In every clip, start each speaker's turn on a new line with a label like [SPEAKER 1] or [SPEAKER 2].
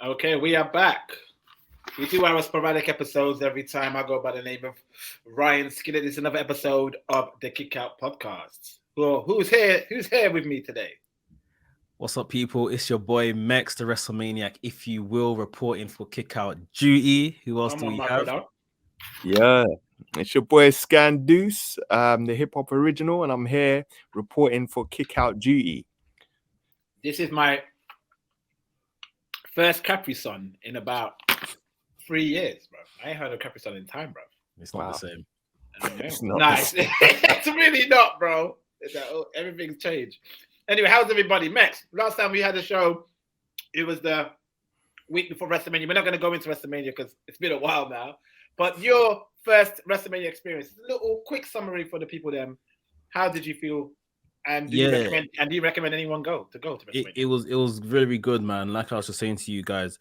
[SPEAKER 1] Okay, we are back. We do our sporadic episodes every time. I go by the name of Ryan Skinner. This is another episode of the Kickout podcast. Well, who's here? Who's here with me today?
[SPEAKER 2] What's up, people? It's your boy Mex, the WrestleManiac, if you will, reporting for Kickout Duty. Who else do we have?
[SPEAKER 3] Yeah, it's your boy Scan Deuce, the hip hop original, and I'm here reporting for Kickout Duty.
[SPEAKER 1] This is my first Capri Sun in about 3 years, bro. I ain't heard of Capri Sun in time, bro.
[SPEAKER 2] It's not the same.
[SPEAKER 3] It's not
[SPEAKER 1] nice. It's really not, bro. Everything's changed. Anyway, how's everybody? Mex, last time we had a show, it was the week before WrestleMania. We're not going to go into WrestleMania because it's been a while now. But your first WrestleMania experience, a little quick summary for the people then. How did you feel? And do you recommend anyone go to WrestleMania?
[SPEAKER 2] It was really good, man. Like I was just saying to you guys,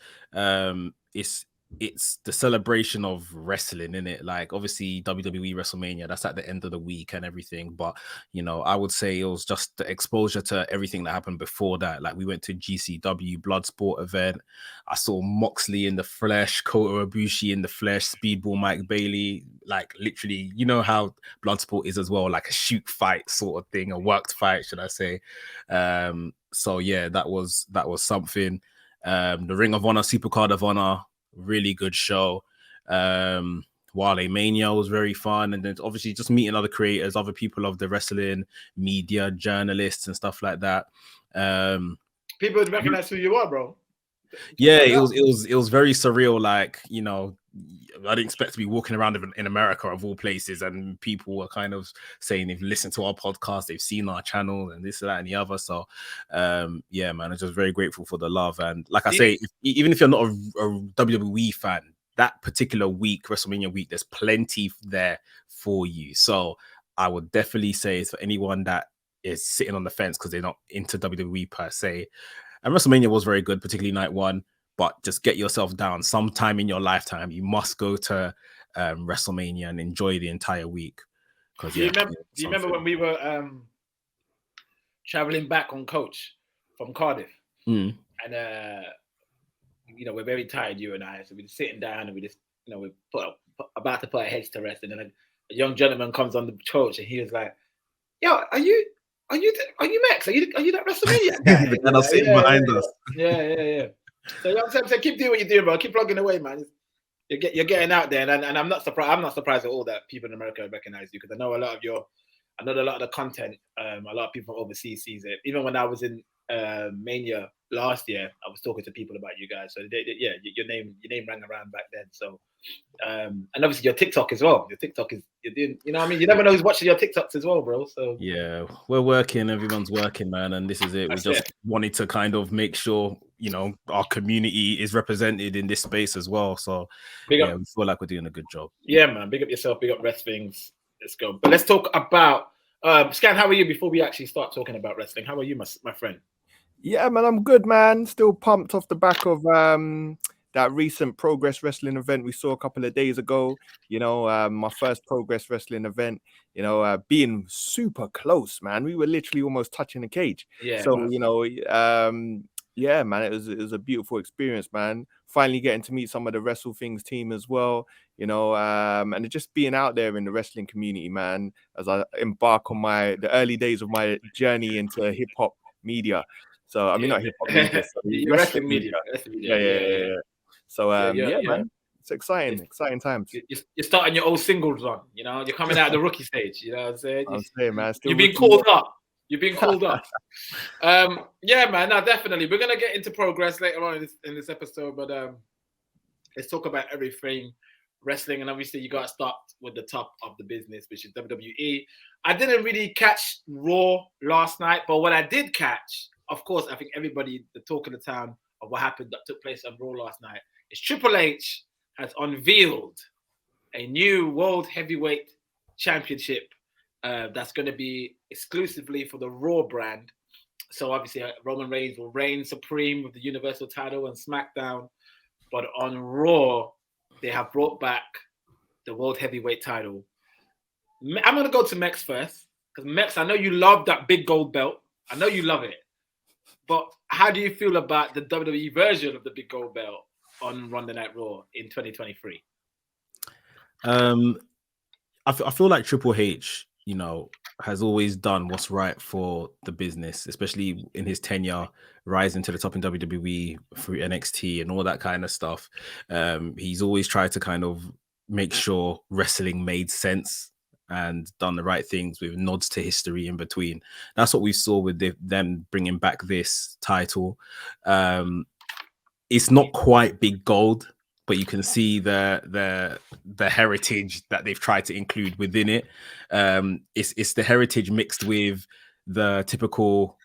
[SPEAKER 2] it's the celebration of wrestling, innit? Like, obviously, WWE WrestleMania, that's at the end of the week and everything. But, you know, I would say it was just the exposure to everything that happened before that. Like, we went to GCW Bloodsport event. I saw Moxley in the flesh, Kota Ibushi in the flesh, Speedball Mike Bailey. Like, literally, you know how Bloodsport is as well, like a shoot fight sort of thing, a worked fight, should I say. So, yeah, that was something. The Ring of Honor, Supercard of Honor, really good show. Wale Mania was very fun, and then obviously just meeting other creators, other people of the wrestling media, journalists and stuff like that.
[SPEAKER 1] People would recognize who you are, bro.
[SPEAKER 2] Yeah, it was very surreal. Like, you know, I didn't expect to be walking around in America of all places, and people were kind of saying they've listened to our podcast, they've seen our channel, and this, that, and the other. So, yeah, man, I'm just very grateful for the love. And like I say, even if you're not a WWE fan, that particular week, WrestleMania week, there's plenty there for you. So I would definitely say it's for anyone that is sitting on the fence because they're not into WWE per se. And WrestleMania was very good, particularly night one. But just get yourself down sometime in your lifetime. You must go to WrestleMania and enjoy the entire week.
[SPEAKER 1] Do you remember when we were traveling back on coach from Cardiff?
[SPEAKER 2] And
[SPEAKER 1] you know, we're very tired, you and I. So we're just sitting down and we just, you know, we're about to put our heads to rest. And then a young gentleman comes on the coach and he was like, "Yo, are you Max? Are you that WrestleMania guy?"
[SPEAKER 2] The guy sitting behind us.
[SPEAKER 1] Yeah. So you know what I'm saying? Keep doing what you're doing, bro. Keep plugging away, man. You're getting out there, and I'm not surprised. I'm not surprised at all that people in America recognize you, because I know a lot of the content. A lot of people from overseas sees it. Even when I was in Mania last year, I was talking to people about you guys. So your name rang around back then. So and obviously your TikTok as well. Your TikTok you're doing, you know what I mean? You never know who's watching your TikToks as well, bro. So
[SPEAKER 2] yeah, we're working, everyone's working, man, and this is it. We just wanted to kind of make sure, you know, our community is represented in this space as well. So we feel like we're doing a good job.
[SPEAKER 1] Yeah, man. Big up yourself, big up wrestlings. Let's go. But let's talk about Scan, how are you before we actually start talking about wrestling? How are you, my friend?
[SPEAKER 3] Yeah, man, I'm good, man. Still pumped off the back of that recent Progress Wrestling event we saw a couple of days ago. You know, my first Progress Wrestling event, you know, being super close, man. We were literally almost touching the cage.
[SPEAKER 1] Yeah.
[SPEAKER 3] So, you know, yeah, man, it was a beautiful experience, man. Finally getting to meet some of the Wrestle Things team as well, you know, and just being out there in the wrestling community, man, as I embark on the early days of my journey into hip hop media. So I mean, not hip hop media,
[SPEAKER 1] wrestling media.
[SPEAKER 3] Yeah. So man, it's exciting times.
[SPEAKER 1] You're starting your old singles run, you know. You're coming out of the rookie stage, you know what I'm saying?
[SPEAKER 3] I'm saying, man,
[SPEAKER 1] you've been called up. You've been called up. Yeah, man. No, definitely. We're gonna get into Progress later on in this episode, but let's talk about everything wrestling, and obviously you got to start with the top of the business, which is WWE. I didn't really catch Raw last night, but what I did catch, of course, I think everybody, the talk of the town of what happened that took place on Raw last night, is Triple H has unveiled a new World Heavyweight Championship that's going to be exclusively for the Raw brand. So obviously Roman Reigns will reign supreme with the Universal title on SmackDown, but on Raw they have brought back the World Heavyweight title. I'm going to go to Mex first, because Mex, I know you love that big gold belt. I know you love it. But how do you feel about the WWE version of the big gold belt on Monday Night Raw in 2023?
[SPEAKER 2] I feel like Triple H, you know, has always done what's right for the business, especially in his tenure rising to the top in WWE through NXT and all that kind of stuff. He's always tried to kind of make sure wrestling made sense and done the right things with nods to history in between. That's what we saw with them bringing back this title. It's not quite big gold, but you can see the heritage that they've tried to include within it. It's the heritage mixed with the typical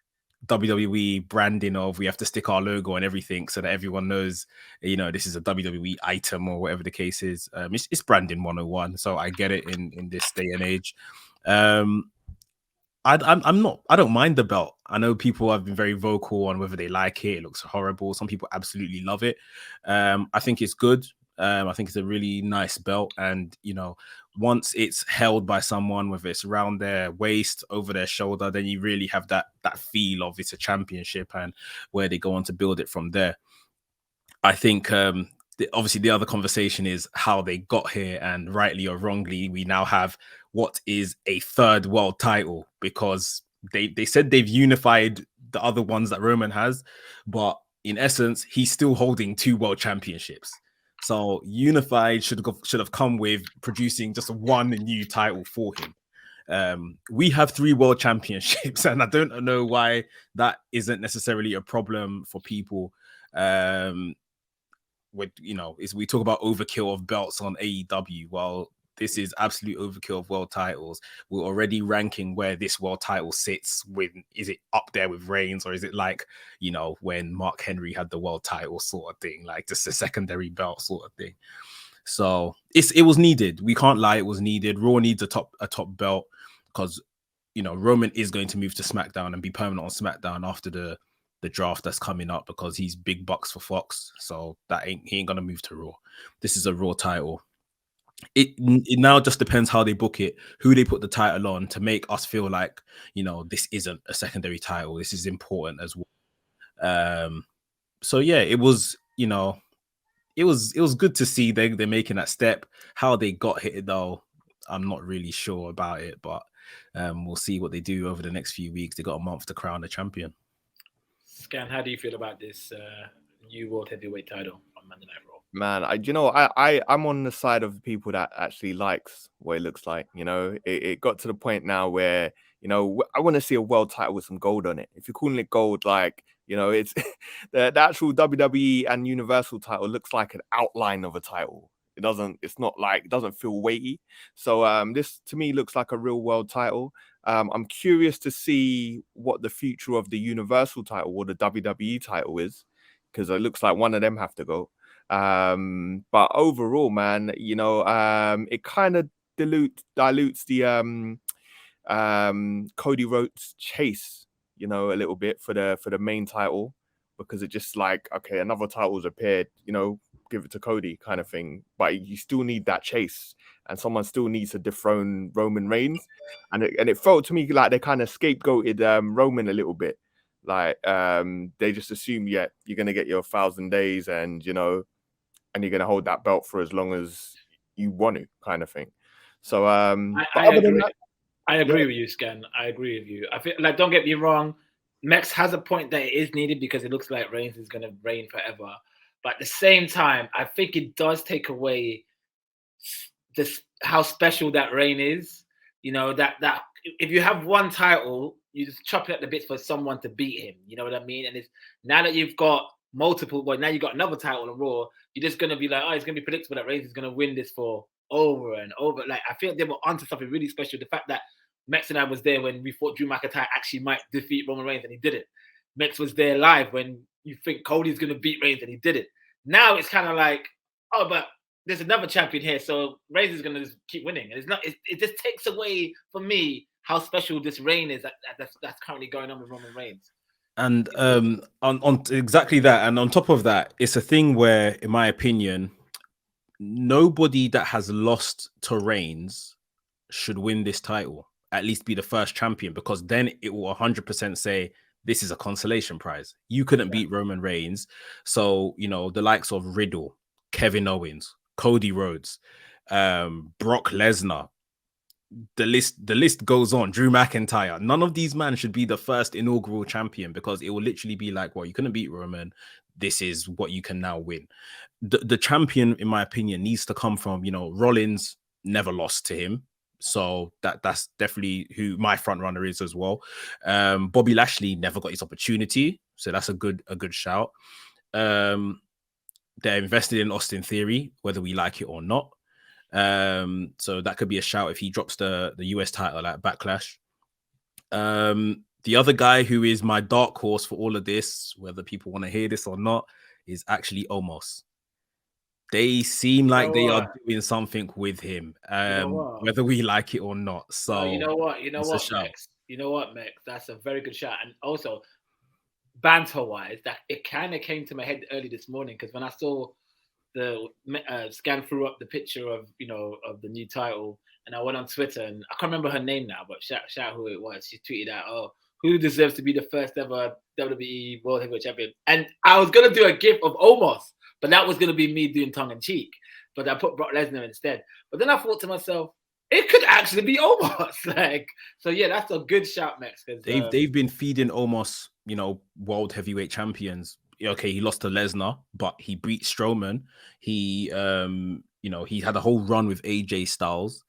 [SPEAKER 2] WWE branding of we have to stick our logo and everything so that everyone knows, you know, this is a WWE item or whatever the case is. It's branding 101, so I get it in this day and age. I don't mind the belt. I know people have been very vocal on whether they like it. It looks horrible. Some people absolutely love it. I think it's good. I think it's a really nice belt. And, you know, once it's held by someone, whether it's around their waist, over their shoulder, then you really have that feel of it's a championship and where they go on to build it from there. I think obviously the other conversation is how they got here, and rightly or wrongly, we now have what is a third world title, because they said they've unified the other ones that Roman has, but in essence, he's still holding 2 world championships. So unified should have come with producing just one new title for him. We have 3 world championships, and I don't know why that isn't necessarily a problem for people. With, you know, is we talk about overkill of belts on AEW. Well, this is absolute overkill of world titles. We're already ranking where this world title sits. With, is it up there with Reigns, or is it like, you know, when Mark Henry had the world title sort of thing, like just a secondary belt sort of thing? So it was needed. We can't lie, it was needed. Raw needs a top belt, because, you know, Roman is going to move to SmackDown and be permanent on SmackDown after the draft that's coming up, because he's big bucks for Fox. So he ain't gonna move to Raw. This is a Raw title. It now just depends how they book it, who they put the title on, to make us feel like, you know, this isn't a secondary title. This is important as well. So yeah, it was, you know, it was good to see they're making that step. How they got hit though, I'm not really sure about it, but we'll see what they do over the next few weeks. They got a month to crown the champion.
[SPEAKER 1] Scan, how do you feel about this new world heavyweight title on Monday Night Raw?
[SPEAKER 3] Man, I'm on the side of the people that actually likes what it looks like. You know, it got to the point now where, you know, I want to see a world title with some gold on it. If you're calling it gold, like, you know, it's the actual WWE and Universal title looks like an outline of a title. It doesn't feel weighty. So this to me looks like a real world title. I'm curious to see what the future of the Universal title or the WWE title is, because it looks like one of them have to go. But overall, man, you know, it kind of dilutes the Cody Rhodes chase, you know, a little bit for the main title, because it just like, okay, another title's appeared, you know, give it to Cody kind of thing. But you still need that chase, and someone still needs to dethrone Roman Reigns. And it felt to me like they kind of scapegoated Roman a little bit. Like they just assume, yeah, you're gonna get your 1,000 days, and you know, and you're gonna hold that belt for as long as you want to, kind of thing. So
[SPEAKER 1] I agree with you, Scan. I agree with you. I feel like, don't get me wrong, Mex has a point that it is needed, because it looks like Reigns is gonna reign forever. But at the same time, I think it does take away this how special that reign is. You know, that if you have one title, you just chop it at the bits for someone to beat him. You know what I mean? And it's now that you've got multiple, well, now you've got another title on Raw, you're just gonna be like, oh, it's gonna be predictable that Reigns is gonna win this for over and over. Like, I feel they were onto something really special. The fact that Mex and I was there when we thought Drew McIntyre actually might defeat Roman Reigns, and he didn't. Mex was there live when you think Cody's gonna beat Reigns, and he did it. Now it's kind of like, oh, but there's another champion here, so Reigns is gonna just keep winning. And it's not. It just takes away for me how special this reign is that's currently going on with Roman Reigns.
[SPEAKER 2] And on exactly that, and on top of that, it's a thing where, in my opinion, nobody that has lost to Reigns should win this title. At least be the first champion, because then it will 100% say this is a consolation prize. You couldn't beat Roman Reigns. So, you know, the likes of Riddle, Kevin Owens, Cody Rhodes, Brock Lesnar, the list goes on. Drew McIntyre. None of these men should be the first inaugural champion, because it will literally be like, well, you couldn't beat Roman. This is what you can now win. The champion, in my opinion, needs to come from, you know, Rollins never lost to him. So that's definitely who my front runner is as well. Bobby Lashley never got his opportunity. So that's a good shout. They're invested in Austin Theory, whether we like it or not. So that could be a shout if he drops the US title at Backlash. The other guy who is my dark horse for all of this, whether people want to hear this or not, is actually Omos. They seem like they are doing something with him, whether we like it or not. So
[SPEAKER 1] you know what, Mex? That's a very good shout. And also, banter-wise, that it kind of came to my head early this morning, because when I saw the scan through up the picture of the new title, and I went on Twitter, and I can't remember her name now, but shout who it was. She tweeted out, "Oh, who deserves to be the first ever WWE World Heavyweight Champion?" And I was gonna do a gif of Omos, but that was gonna be me doing tongue in cheek. But I put Brock Lesnar instead. But then I thought to myself, it could actually be Omos. So yeah, that's a good shout, Max.
[SPEAKER 2] They've been feeding Omos, you know, World Heavyweight Champions. Okay, he lost to Lesnar, but he beat Strowman. He he had a whole run with AJ Styles.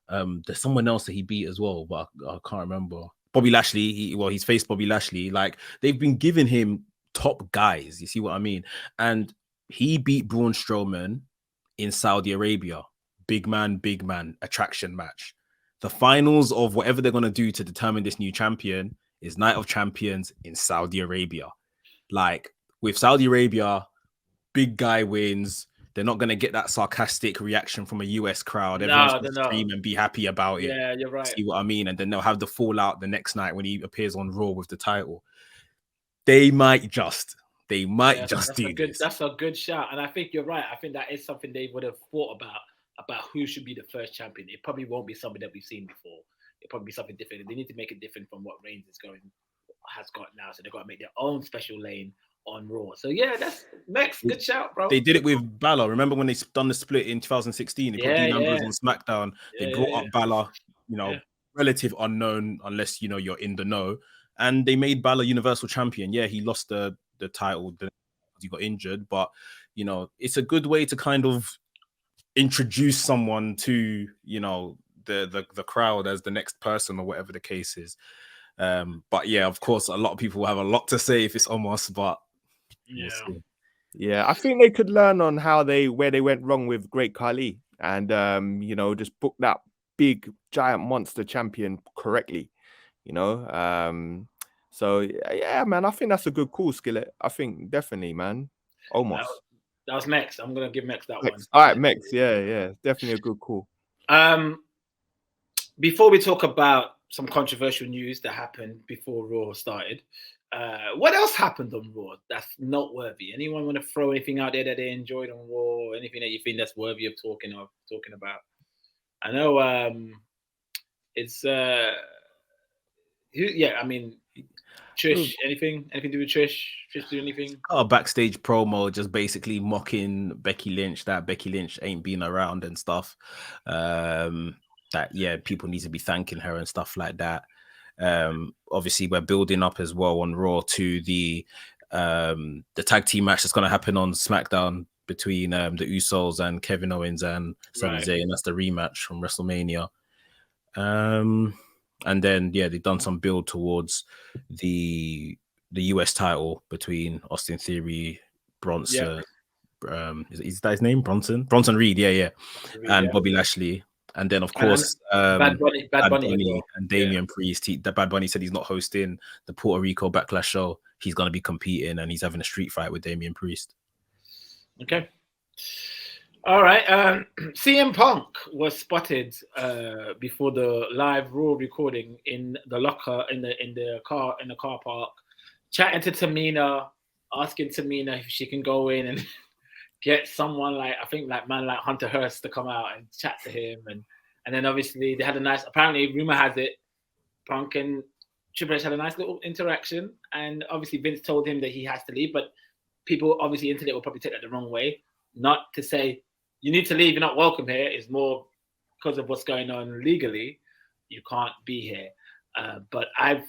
[SPEAKER 2] There's someone else that he beat as well, but I can't remember. Bobby Lashley, he's faced Bobby Lashley. Like, they've been giving him top guys. You see what I mean? And he beat Braun Strowman in Saudi Arabia. Big man, attraction match. The finals of whatever they're going to do to determine this new champion is Night of Champions in Saudi Arabia. Like, with Saudi Arabia, big guy wins. They're not going to get that sarcastic reaction from a US crowd. Everyone's going to scream and be happy about it.
[SPEAKER 1] Yeah, you're right.
[SPEAKER 2] See what I mean? And then they'll have the fallout the next night when he appears on Raw with the title. They might just do this.
[SPEAKER 1] That's a good shout. And I think you're right. I think that is something they would have thought about who should be the first champion. It probably won't be somebody that we've seen before. It'll probably be something different. They need to make it different from what Reigns has got now. So they've got to make their own special lane on Raw. So yeah, that's next. Good shout, bro.
[SPEAKER 2] They did it with Balor. Remember when they done the split in 2016? They put Dean Ambrose on SmackDown. They brought up Balor, relative unknown unless you're in the know, and they made Balor Universal Champion. Yeah, he lost the title because he got injured, but it's a good way to kind of introduce someone to the crowd as the next person or whatever the case is. But yeah, of course, a lot of people have a lot to say if it's Omos, but
[SPEAKER 3] yeah, I think they could learn on where they went wrong with Great Khali, and just book that big giant monster champion correctly. So yeah, man, I think that's a good call, Skillet. I think definitely, man. Omos.
[SPEAKER 1] That was Mex. I'm gonna give Mex that one.
[SPEAKER 3] All right, Mex. Yeah, definitely a good call.
[SPEAKER 1] Before we talk about some controversial news that happened before Raw started, what else happened on Raw that's noteworthy? Anyone want to throw anything out there that they enjoyed on Raw? Anything that you think that's worthy of talking about? I know it's Trish. Anything to do with Trish? Trish do anything?
[SPEAKER 2] A backstage promo just basically mocking Becky Lynch, that Becky Lynch ain't been around and stuff. That people need to be thanking her and stuff like that. Obviously we're building up as well on Raw to the tag team match that's going to happen on SmackDown between the Usos and Kevin Owens and Sami Zayn, and that's the rematch from WrestleMania. And then they've done some build towards the US title between Austin Theory, Bronson. Is that his name? Bronson Reed, and Bobby Lashley. And then, of course, Bad Bunny and Damian Priest. Bad Bunny said he's not hosting the Puerto Rico Backlash show. He's going to be competing, and he's having a street fight with Damian Priest.
[SPEAKER 1] Okay. All right. CM Punk was spotted before the live Raw recording in the locker in the car park, chatting to Tamina, asking Tamina if she can go in and get someone like Hunter Hearst to come out and chat to him, and then obviously they had a nice. Apparently, rumor has it, Punk and Triple H had a nice little interaction, and obviously Vince told him that he has to leave, but people, obviously, internet will probably take that the wrong way. Not to say you need to leave, you're not welcome here. It's more because of what's going on legally, you can't be here. But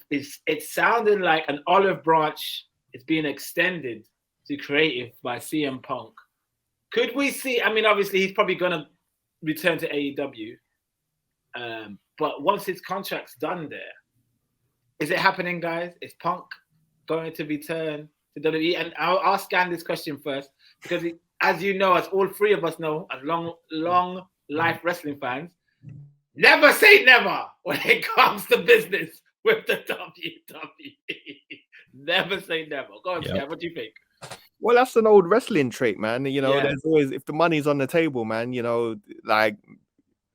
[SPEAKER 1] it sounded like an olive branch is being extended to creative by CM Punk. Could we see? I mean, obviously, he's probably gonna return to AEW, but once his contract's done there, is it happening, guys? Is Punk going to return to WWE? And I'll scan this question first because, as you know, as all three of us know, as long life wrestling fans, never say never when it comes to business with the WWE. Never say never. Go on, Scan, what do you think?
[SPEAKER 3] Well, that's an old wrestling trait, man. You know, there's always, if the money's on the table, man, you know, like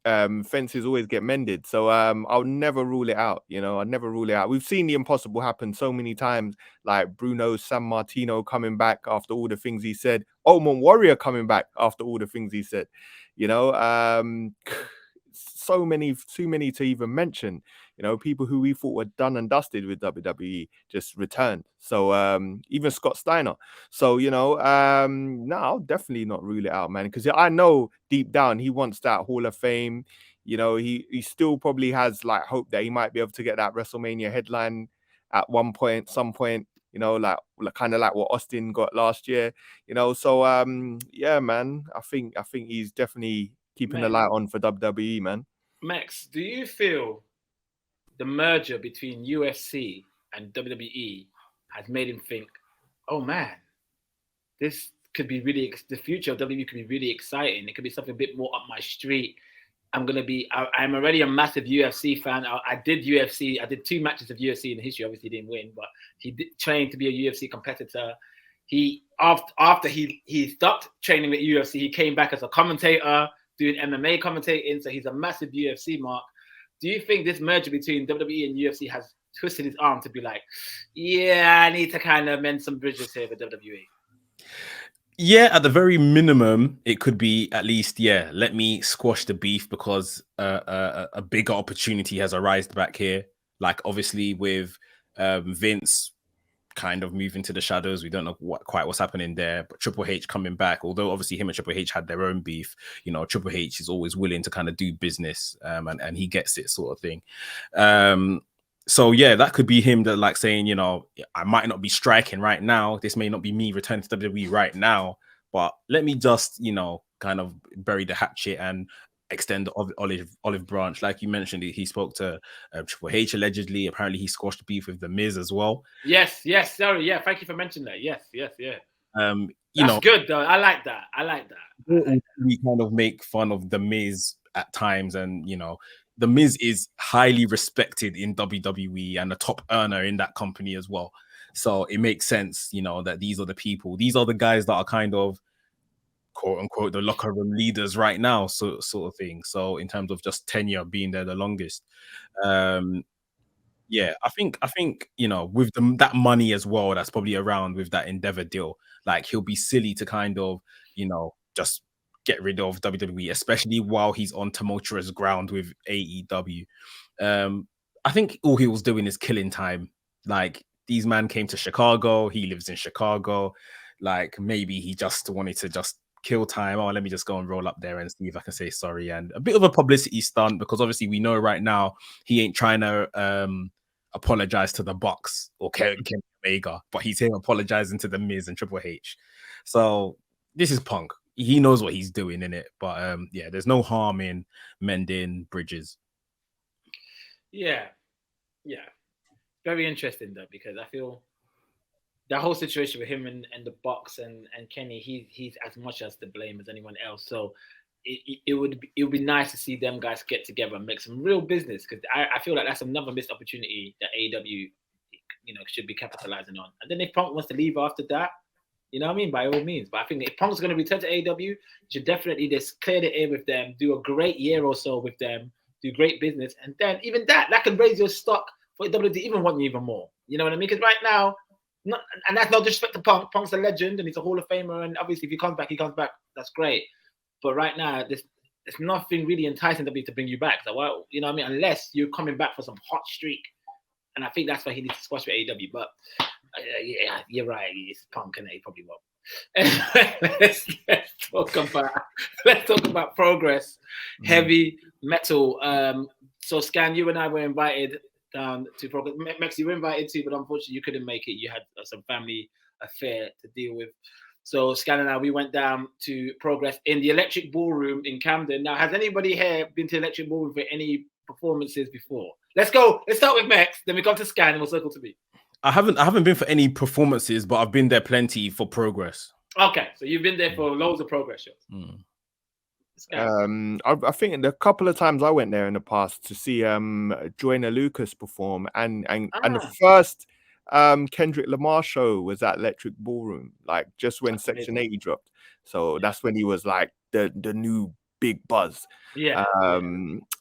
[SPEAKER 3] fences always get mended. So I'll never rule it out. You know, I'll never rule it out. We've seen the impossible happen so many times, like Bruno Sammartino coming back after all the things he said. Ultimate Warrior coming back after all the things he said. You know, too many to even mention. You know, people who we thought were done and dusted with WWE just returned. So even Scott Steiner. So, you know, no, I'll definitely not rule it out, man, because I know deep down he wants that Hall of Fame. You know, he still probably has like hope that he might be able to get that WrestleMania headline at some point, you know, like kind of like what Austin got last year, you know. So yeah, man, I think he's definitely keeping the light on for WWE, man.
[SPEAKER 1] Max, do you feel the merger between UFC and WWE has made him think, oh man, this could be really, the future of WWE could be really exciting. It could be something a bit more up my street. I'm already a massive UFC fan. I did UFC. I did 2 matches of UFC in history. Obviously didn't win, but he trained to be a UFC competitor. After he stopped training with UFC, he came back as a commentator, doing MMA commentating. So he's a massive UFC mark. Do you think this merger between WWE and UFC has twisted his arm to be like, yeah, I need to kind of mend some bridges here with WWE?
[SPEAKER 2] Yeah, at the very minimum, it could be at least, let me squash the beef because a bigger opportunity has arisen back here. Like, obviously, with Vince kind of moving to the shadows, we don't know quite what's happening there, but Triple H coming back, although obviously him and Triple H had their own beef, you know, Triple H is always willing to kind of do business, and he gets it, sort of thing. So yeah, that could be him that like saying, you know, I might not be striking right now. This may not be me returning to WWE right now, but let me just, you know, kind of bury the hatchet and extend the olive branch. Like you mentioned, he spoke to Triple H allegedly. Apparently, he squashed beef with The Miz as well.
[SPEAKER 1] Yes. Sorry, yeah. Thank you for mentioning that. Yes.
[SPEAKER 2] You
[SPEAKER 1] That's
[SPEAKER 2] know,
[SPEAKER 1] good though. I like that.
[SPEAKER 2] We kind of make fun of The Miz at times, and you know, The Miz is highly respected in WWE and a top earner in that company as well. So it makes sense, you know, that these are the guys that are kind of quote unquote the locker room leaders right now, sort of thing. So in terms of just tenure being there the longest, yeah, I think you know, with that money as well that's probably around with that Endeavor deal, like he'll be silly to kind of, you know, just get rid of WWE, especially while he's on tumultuous ground with AEW. I think all he was doing is killing time. Like, these men came to Chicago, he lives in Chicago, like maybe he just wanted to just kill time. Oh, let me just go and roll up there and see if I can say sorry. And a bit of a publicity stunt, because obviously we know right now he ain't trying to apologize to the Bucks or Kenny Omega, but he's here apologizing to the Miz and Triple H. So this is Punk. He knows what he's doing in it, but yeah, there's no harm in mending bridges.
[SPEAKER 1] Yeah, very interesting though, because I feel that whole situation with him and the Bucks and Kenny, he's as much as to blame as anyone else. So it would be nice to see them guys get together and make some real business, because I feel like that's another missed opportunity that AEW, you know, should be capitalizing on. And then if Punk wants to leave after that, you know what I mean, by all means. But I think if Punk's going to return to AEW, you should definitely just clear the air with them, do a great year or so with them, do great business, and then even that can raise your stock for WWE to even want you even more. You know what I mean? Because right now, and that's no disrespect to Punk. Punk's a legend and he's a Hall of Famer, and obviously if he comes back, that's great. But right now, there's nothing really enticing WWE to bring you back. So, well, you know what I mean? Unless you're coming back for some hot streak. and I think that's why he needs to squash with AEW. But yeah, you're right. It's Punk, and he probably won't. let's talk about Progress, heavy metal. So Scan, you and I were invited down to Progress. Mex, you were invited to, but unfortunately you couldn't make it. You had some family affair to deal with. So Scan and I, we went down to Progress in the Electric Ballroom in Camden. Now, has anybody here been to Electric Ballroom for any performances before? Let's go. Let's start with Mex, then we come to Scan, and we'll circle to me.
[SPEAKER 2] I haven't been for any performances, but I've been there plenty for Progress.
[SPEAKER 1] Okay, so you've been there for loads of Progress shows.
[SPEAKER 3] I think the couple of times I went there in the past to see Joyner Lucas perform, and the first Kendrick Lamar show was at Electric Ballroom, like just when Section 80 dropped. So that's when he was like the new big buzz.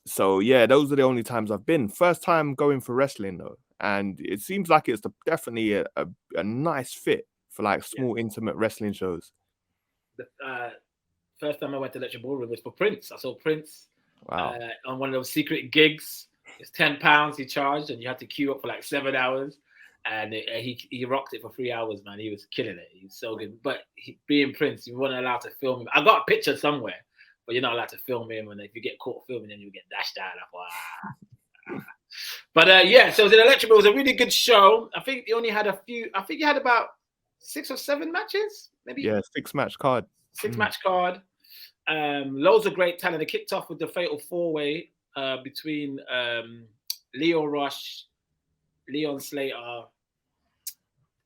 [SPEAKER 3] So yeah, those are the only times I've been. First time going for wrestling though, and it seems like it's definitely a nice fit for like small intimate wrestling shows.
[SPEAKER 1] The first time I went to Electric Ballroom was for Prince. I saw Prince on one of those secret gigs. It's £10 he charged, and you had to queue up for like 7 hours. And he rocked it for 3 hours, man. He was killing it. He was so good. But being Prince, you weren't allowed to film him. I got a picture somewhere, but you're not allowed to film him. And if you get caught filming, then you get dashed out. But so it was an Electric. It was a really good show. I think he only had a few. I think he had about 6 or 7 matches, maybe. Yeah,
[SPEAKER 3] 6-match card.
[SPEAKER 1] 6-match card. Loads of great talent. They kicked off with the Fatal 4-Way between Leo Rush, Leon Slater.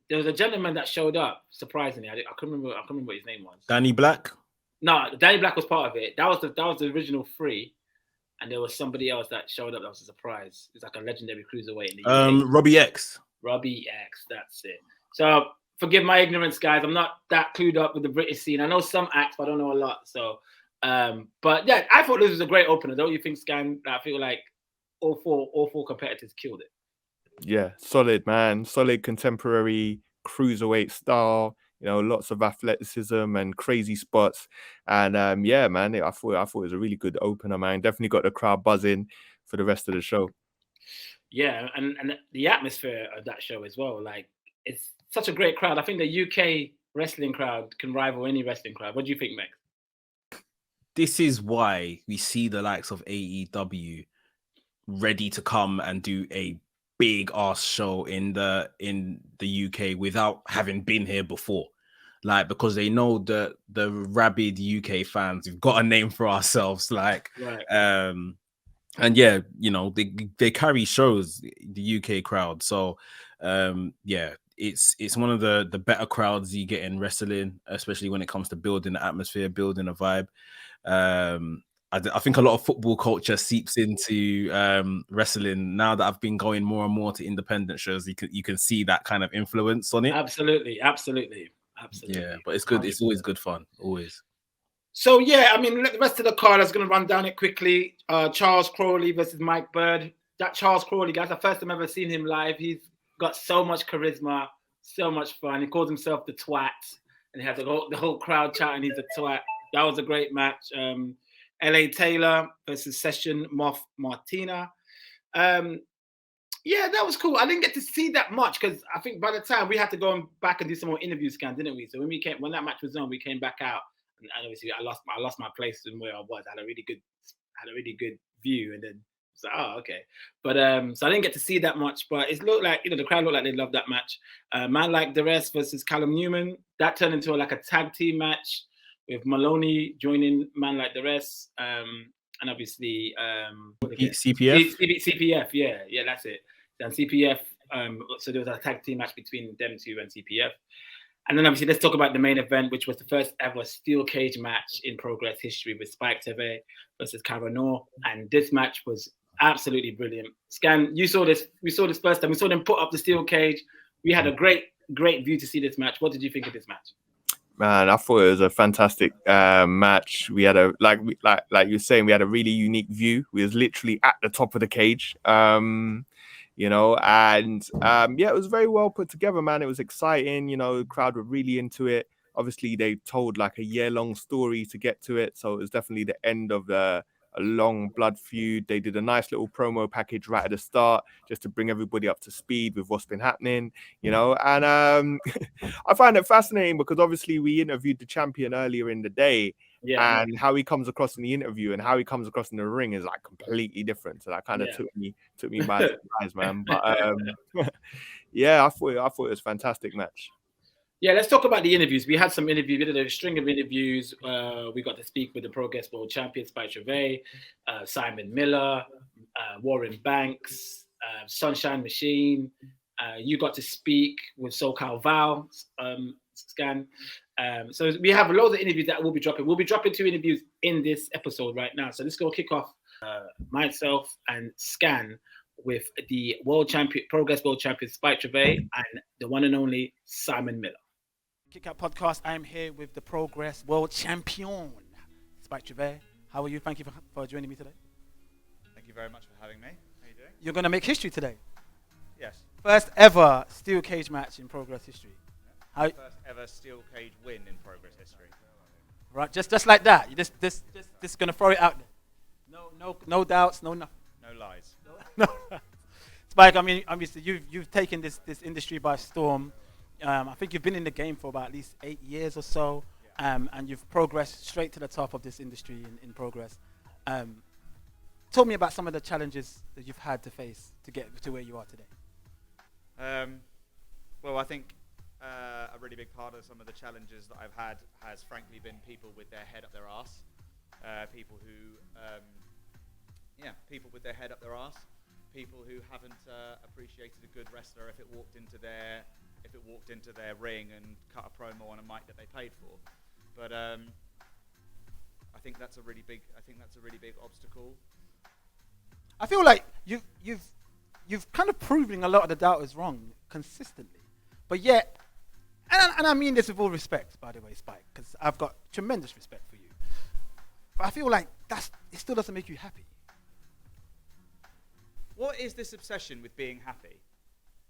[SPEAKER 1] There was a gentleman that showed up. Surprisingly, I couldn't remember what his name was.
[SPEAKER 2] Danny Black.
[SPEAKER 1] No, Danny Black was part of it. That was the original 3, and there was somebody else that showed up. That was a surprise. It's like a legendary cruiserweight in the UK.
[SPEAKER 2] Robbie X.
[SPEAKER 1] Robbie X. That's it. So forgive my ignorance, guys. I'm not that clued up with the British scene. I know some acts, but I don't know a lot. So, but yeah, I thought this was a great opener. Don't you think, Scan? I feel like all four competitors killed it. Yeah,
[SPEAKER 3] solid, man. Solid contemporary cruiserweight style. You know, lots of athleticism and crazy spots. And yeah, man, I thought it was a really good opener, man. Definitely got the crowd buzzing for the rest of the show.
[SPEAKER 1] Yeah, and the atmosphere of that show as well. Like, it's such a great crowd. I think the UK wrestling crowd can rival any wrestling crowd. What do you think, Meg?
[SPEAKER 2] This is why we see the likes of AEW ready to come and do a big ass show in the UK without having been here before, like, because they know the rabid UK fans, we've got a name for ourselves, like,
[SPEAKER 1] right.
[SPEAKER 2] And yeah, you know, they carry shows, the UK crowd. So yeah, it's one of the better crowds you get in wrestling, especially when it comes to building the atmosphere, building a vibe. I think a lot of football culture seeps into wrestling. Now that I've been going more and more to independent shows, you can see that kind of influence on it.
[SPEAKER 1] Absolutely.
[SPEAKER 2] Yeah, but it's good. 100%. It's always good fun, always.
[SPEAKER 1] So yeah, I mean, the rest of the card is going to run down it quickly. Charles Crawley versus Mike Bird. That Charles Crawley, guys, the first time I've ever seen him live. He's got so much charisma, so much fun. He calls himself the Twat, and he has the whole crowd chanting he's a twat. That was a great match. LA Taylor versus Session Moff Martina. Yeah, that was cool. I didn't get to see that much because I think by the time we had to go back and do some more interview scans, didn't we? So when that match was on, we came back out, and obviously I lost my place in where I was. I had a really good view, and then it's like, oh, okay. But so I didn't get to see that much, but it looked like, the crowd looked like they loved that match. Man Like the Rest versus Callum Newman. That turned into like a tag team match, with Maloney joining Man Like the Rest, and obviously
[SPEAKER 2] CPF.
[SPEAKER 1] CPF, yeah, that's it. Then CPF. So there was a tag team match between them two and CPF, and then obviously let's talk about the main event, which was the first ever steel cage match in Progress history with Spike Teve versus Carano, and this match was absolutely brilliant. Scan, you saw this. We saw this first time. We saw them put up the steel cage. We had a great view to see this match. What did you think of this match?
[SPEAKER 3] Man, I thought it was a fantastic match. We had like you're saying, we had a really unique view. We was literally at the top of the cage, and yeah, it was very well put together, man. It was exciting. The crowd were really into it. Obviously, they told like a year-long story to get to it, so it was definitely the end of the a long blood feud. They did a nice little promo package right at the start just to bring everybody up to speed with what's been happening, you know. And I find it fascinating because obviously we interviewed the champion earlier in the day, and how he comes across in the interview and how he comes across in the ring is like completely different. So that kind of took me by surprise, man. But yeah, I thought it was a fantastic match.
[SPEAKER 1] Yeah, let's talk about the interviews. We had some interviews. We did a string of interviews. We got to speak with the Progress World Champion, Spike Trivet, Simon Miller, Warren Banks, Sunshine Machine. You got to speak with SoCal Val, Scan. So we have loads of interviews that we'll be dropping. We'll be dropping 2 interviews in this episode right now. So let's go kick off myself and Scan with the World Champion, Progress World Champion Spike Trivet and the one and only Simon Miller.
[SPEAKER 4] Kickout Podcast. I am here with the Progress World Champion, Spike Trivet. How are you? Thank you for joining me today.
[SPEAKER 5] Thank you very much for having me. How are you doing?
[SPEAKER 4] You're going to make history today.
[SPEAKER 5] Yes.
[SPEAKER 4] First ever steel cage match in Progress history.
[SPEAKER 5] Yeah. First ever steel cage win in Progress history.
[SPEAKER 4] Right, just like that. You just going to throw it out there. No doubts, no nothing.
[SPEAKER 5] No lies.
[SPEAKER 4] No. Spike, I mean, obviously you've taken this industry by storm. I think you've been in the game for about at least 8 years or so, and you've progressed straight to the top of this industry in Progress. Tell me about some of the challenges that you've had to face to get to where you are today.
[SPEAKER 5] Well, I think a really big part of some of the challenges that I've had has frankly been people with their head up their arse. People with their head up their arse. People who haven't appreciated a good wrestler if it walked into their ring and cut a promo on a mic that they paid for. But I think that's a really big obstacle.
[SPEAKER 4] I feel like you've kind of proven a lot of the doubters wrong consistently, but yet, and I mean this with all respect, by the way, Spike, because I've got tremendous respect for you. But I feel like it still doesn't make you happy.
[SPEAKER 5] What is this obsession with being happy?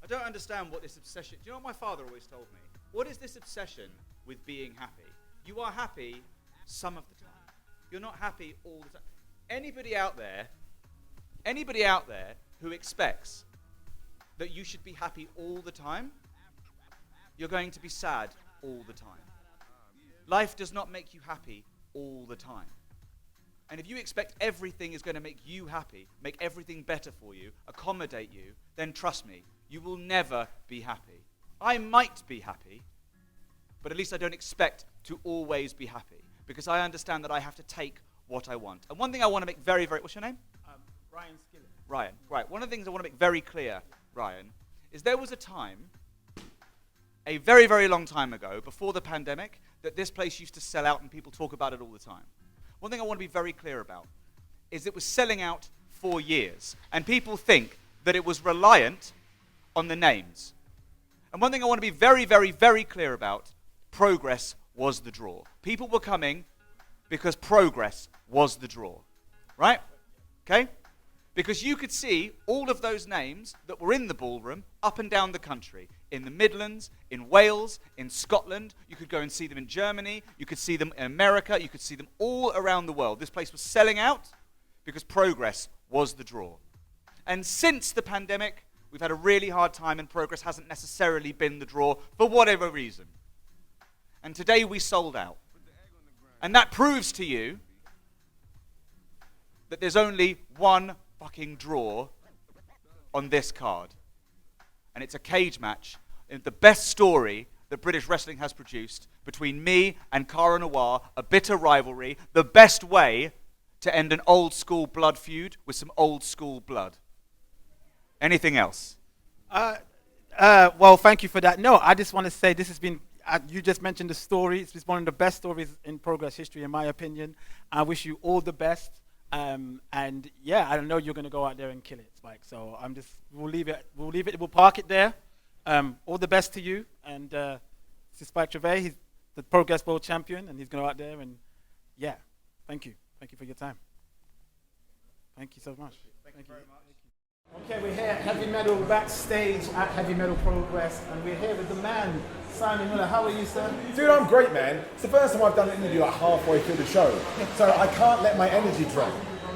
[SPEAKER 5] I don't understand what this obsession... Do you know what my father always told me? What is this obsession with being happy? You are happy some of the time. You're not happy all the time. Anybody out there who expects that you should be happy all the time, you're going to be sad all the time. Life does not make you happy all the time. And if you expect everything is going to make you happy, make everything better for you, accommodate you, then trust me, you will never be happy. I might be happy, but at least I don't expect to always be happy, because I understand that I have to take what I want. And one thing I want to make very, very... What's your name?
[SPEAKER 4] Ryan Skillet.
[SPEAKER 5] Ryan. Right. One of the things I want to make very clear, Ryan, is there was a time, a very, very long time ago, before the pandemic, that this place used to sell out and people talk about it all the time. One thing I want to be very clear about is it was selling out for years, and people think that it was reliant on the names. And one thing I want to be very, very, very clear about, Progress was the draw. People were coming because Progress was the draw, right? Okay? Because you could see all of those names that were in the ballroom up and down the country. In the Midlands, in Wales, in Scotland. You could go and see them in Germany. You could see them in America. You could see them all around the world. This place was selling out because Progress was the draw. And since the pandemic, we've had a really hard time, and Progress hasn't necessarily been the draw for whatever reason. And today we sold out. And that proves to you that there's only one fucking draw on this card. And it's a cage match. And the best story that British wrestling has produced between me and Cara Noir, a bitter rivalry, the best way to end an old school blood feud with some old school blood. Anything else?
[SPEAKER 4] Well, thank you for that. No, I just want to say this has been, you just mentioned the story. It's one of the best stories in Progress history, in my opinion. I wish you all the best. And yeah, I know you're going to go out there and kill it, Spike. So we'll leave it, we'll park it there. All the best to you. And this is Spike Trivet. He's the Progress World Champion, and he's going to go out there and yeah, thank you. Thank you for your time. Thank you so much.
[SPEAKER 5] Thank you very much.
[SPEAKER 4] Okay, we're here at Heavy Metal backstage at Heavy Metal Progress, and we're here with the man, Simon Miller. How are you, sir?
[SPEAKER 6] Dude, I'm great, man. It's the first time I've done an interview like halfway through the show, so I can't let my energy drop.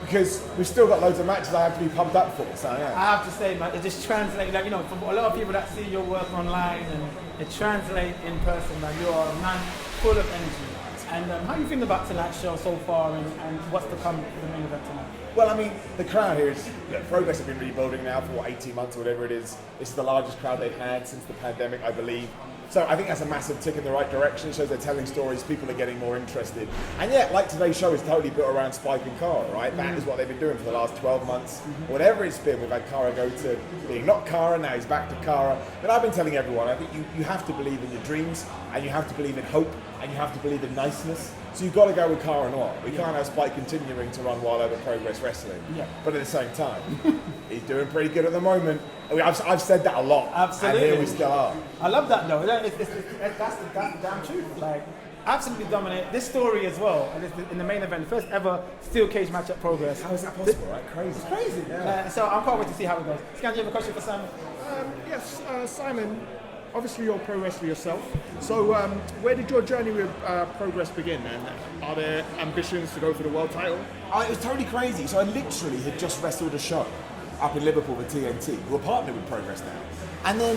[SPEAKER 6] because we've still got loads of matches I have to be pumped up for. So yeah.
[SPEAKER 4] I have to say, man, it just translates, like, you know, for a lot of people that see your work online and it translates in person, man. You are a man full of energy. And how do you feel about tonight's show so far and what's to come for the main event tonight?
[SPEAKER 6] Well, I mean, the crowd here is, Progress have been rebuilding now for 18 months or whatever it is. This is the largest crowd they've had since the pandemic, I believe. So I think that's a massive tick in the right direction. It shows they're telling stories, people are getting more interested. And yeah, like today's show is totally built around Spike and Cara, right? That is what they've been doing for the last 12 months. Whatever it's been, we've had Cara go to being not Cara, now he's back to Cara. But I've been telling everyone, I think you have to believe in your dreams, and you have to believe in hope, and you have to believe in niceness. So you've got to go with Cara Noir. We can't have Spike continuing to run wild over Progress Wrestling. Yeah. But at the same time, he's doing pretty good at the moment. I mean, I've said that a lot.
[SPEAKER 4] Absolutely.
[SPEAKER 6] And here we still are.
[SPEAKER 4] I love that though. That's the damn truth. Like, absolutely dominate this story as well. And it's in the main event, the first ever steel cage match at Progress.
[SPEAKER 6] How is that possible, right? Crazy.
[SPEAKER 4] It's crazy.
[SPEAKER 6] Yeah.
[SPEAKER 4] So I can't wait to see how it goes. Scan, do you have a question for Simon?
[SPEAKER 7] Yes, Simon, obviously you're a pro wrestler yourself. So where did your journey with Progress begin? And are there ambitions to go for the world title?
[SPEAKER 6] It was totally crazy. So I literally had just wrestled a show up in Liverpool with TNT, who are partnered with Progress now. And then,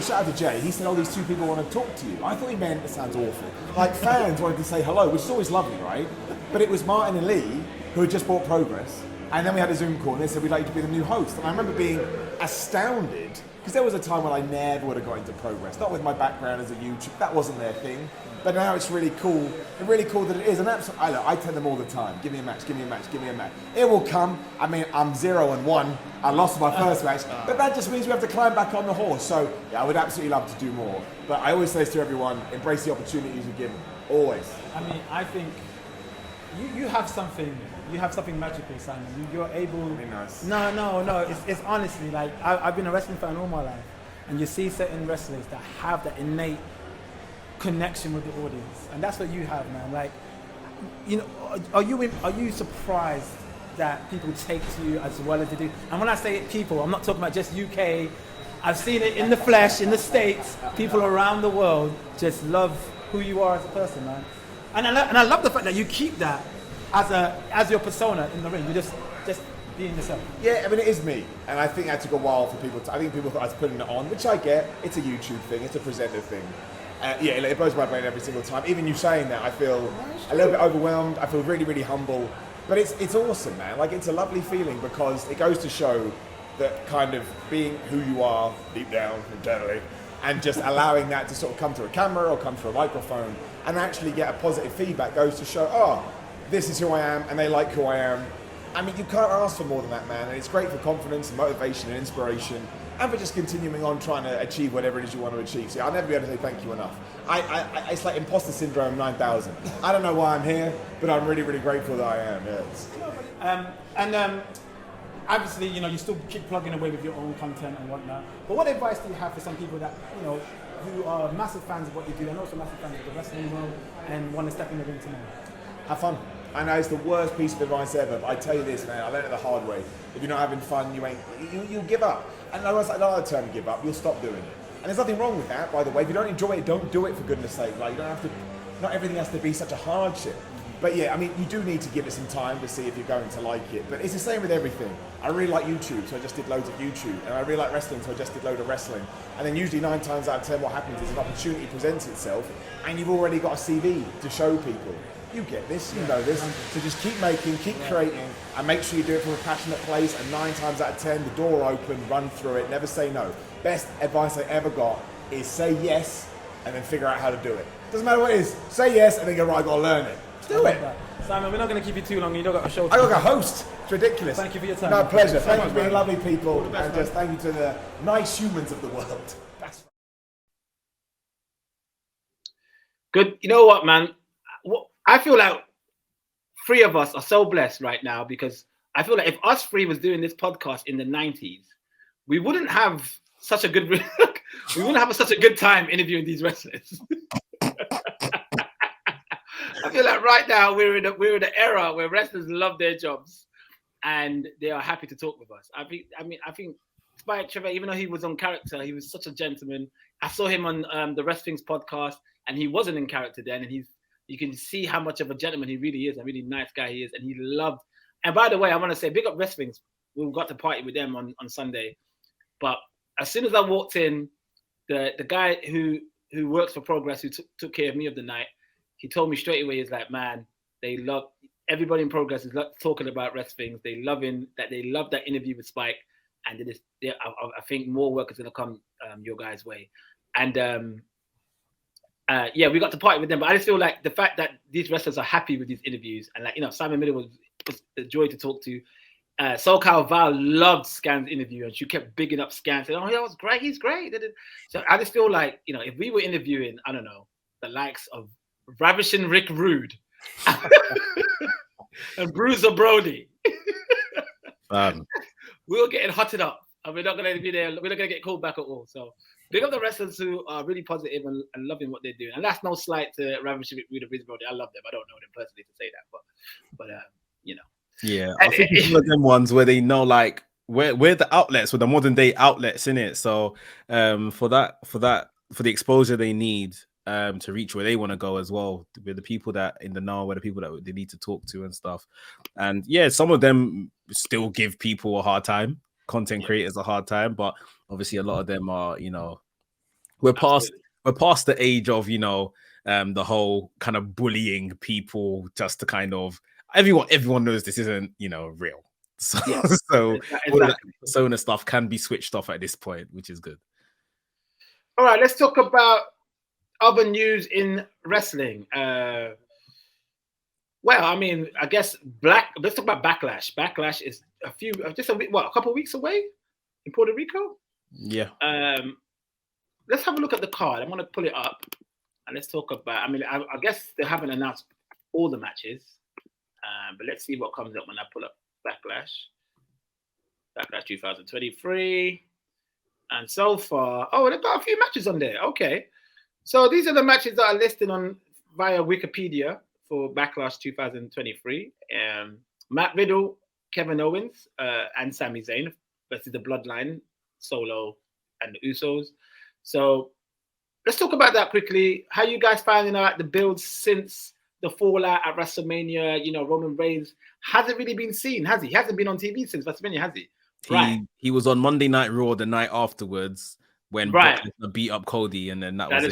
[SPEAKER 6] shout out to Jay, he said, these two people want to talk to you. I thought he meant, it sounds awful, like fans wanted to say hello, which is always lovely, right? But it was Martin and Lee, who had just bought Progress, and then we had a Zoom call and they said, we'd like you to be the new host. And I remember being astounded, because there was a time when I never would have got into Progress, not with my background as a YouTuber, that wasn't their thing. But now it's really cool, that it is. And I tell them all the time, give me a match, give me a match, give me a match. It will come. I mean, I'm 0-1. I lost my first match, but that just means we have to climb back on the horse. So yeah, I would absolutely love to do more. But I always say this to everyone, embrace the opportunities you give, always.
[SPEAKER 4] I mean, I think you have something magical, Simon. You're able.
[SPEAKER 6] Be nice.
[SPEAKER 4] No. It's honestly like I've been a wrestling fan all my life, and you see certain wrestlers that have that innate connection with the audience, and that's what you have, man. Like, you know, are you surprised that people take to you as well as they do? And when I say people, I'm not talking about just UK. I've seen it in the flesh, in the States. People around the world just love who you are as a person, man. And I love the fact that you keep that as your persona in the ring. You just being yourself.
[SPEAKER 6] Yeah, I mean, it is me. And I think that took a while for people I think people thought I was putting it on, which I get. It's a YouTube thing. It's a presenter thing. It blows my brain every single time. Even you saying that, I feel a little bit overwhelmed. I feel really, really humble. But it's awesome, man. Like, it's a lovely feeling because it goes to show that kind of being who you are deep down, internally, and just allowing that to sort of come to a camera or come to a microphone and actually get a positive feedback goes to show, this is who I am and they like who I am. I mean, you can't ask for more than that, man. And it's great for confidence and motivation and inspiration and for just continuing on trying to achieve whatever it is you want to achieve. See, I'll never be able to say thank you enough. It's like imposter syndrome 9000. I don't know why I'm here, but I'm really, really grateful that I am, yes.
[SPEAKER 4] Obviously, you know, you still keep plugging away with your own content and whatnot. But what advice do you have for some people that, you know, who are massive fans of what you do and also massive fans of the wrestling world and want to step in the ring tomorrow?
[SPEAKER 6] Have fun. I know it's the worst piece of advice ever, but I tell you this, man, I learned it the hard way. If you're not having fun, you'll give up. And another term, give up, you'll stop doing it. And there's nothing wrong with that, by the way. If you don't enjoy it, don't do it, for goodness sake. Like, you don't have to, not everything has to be such a hardship. But yeah, I mean, you do need to give it some time to see if you're going to like it. But it's the same with everything. I really like YouTube, so I just did loads of YouTube. And I really like wrestling, so I just did loads of wrestling. And then usually 9 times out of 10 what happens is an opportunity presents itself and you've already got a CV to show people. You get this, you know this. So just keep making, keep creating, and make sure you do it from a passionate place. And 9 times out of 10, the door open, run through it, never say no. Best advice I ever got is say yes and then figure out how to do it. Doesn't matter what it is. Say yes and then go, right, I got to learn it. Do it.
[SPEAKER 4] Simon, we're not going to keep you too long. You've got a show.
[SPEAKER 6] I got a host. It's ridiculous.
[SPEAKER 4] Thank you for your time.
[SPEAKER 6] No, pleasure. Thank you for being lovely people. And just thank you to the nice humans of the world. That's
[SPEAKER 1] good. You know what, man? I feel like 3 of us are so blessed right now because I feel like if us 3 was doing this podcast in the 90s, we wouldn't have such a good such a good time interviewing these wrestlers. I feel like right now we're in an era where wrestlers love their jobs and they are happy to talk with us. I think Spike Trivet, even though he was on character, he was such a gentleman. I saw him on the Wrestling's podcast and he wasn't in character then, and you can see how much of a gentleman he really is, a really nice guy he is, and he loved And by the way, I want to say, big up Wrestlings. We got to party with them on Sunday. But as soon as I walked in, the guy who works for Progress, who took care of me of the night, he told me straight away, he's like, man, they love, everybody in Progress is talking about Wrestlings. They love that interview with Spike. And I think more work is going to come your guys' way. And yeah, we got to party with them. But I just feel like the fact that these wrestlers are happy with these interviews, and like, you know, Simon Miller was a joy to talk to. SoCal Val loved Scan's interview, and she kept bigging up Scan, saying, "Oh, yeah, it was great. He's great." So I just feel like, you know, if we were interviewing, I don't know, the likes of Ravishing Rick Rude and Bruiser Brody, we were getting hotted up, and we're not going to be there. We're not going to get called back at all. So big up the wrestlers who are really positive and loving what they're doing. And that's no slight to Ravishing Rick Rude and Bruiser Brody. I love them. I don't know them personally to say that, but you know.
[SPEAKER 2] Yeah, I think it's one of them ones where they know, like, we're the outlets, we're the modern day outlets, in it. So for the exposure they need to reach where they want to go as well, with the people that in the know, where the people that they need to talk to and stuff. And yeah, some of them still give people a hard time, content creators a hard time, but obviously a lot of them are, you know, we're past the age of, you know, the whole kind of bullying people just to kind of, everyone knows this isn't, you know, real. So, all that persona stuff can be switched off at this point, which is good.
[SPEAKER 1] All right, let's talk about other news in wrestling. Well, I mean, I guess let's talk about Backlash. Backlash is a couple of weeks away in Puerto Rico.
[SPEAKER 2] Yeah.
[SPEAKER 1] Let's have a look at the card. I'm going to pull it up and let's talk about. I mean, I guess they haven't announced all the matches. But let's see what comes up when I pull up Backlash 2023. And so far, they've got a few matches on there. Okay. So these are the matches that are listed via Wikipedia for Backlash 2023. Matt Riddle, Kevin Owens, and Sami Zayn versus the Bloodline, Solo, and the Usos. So let's talk about that quickly. How you guys finding out the build since the fallout at WrestleMania? You know, Roman Reigns hasn't really been seen, has he? He hasn't been on TV since WrestleMania, has he?
[SPEAKER 2] He was on Monday Night Raw the night afterwards when Brock Lesnar beat up Cody, and then that was it.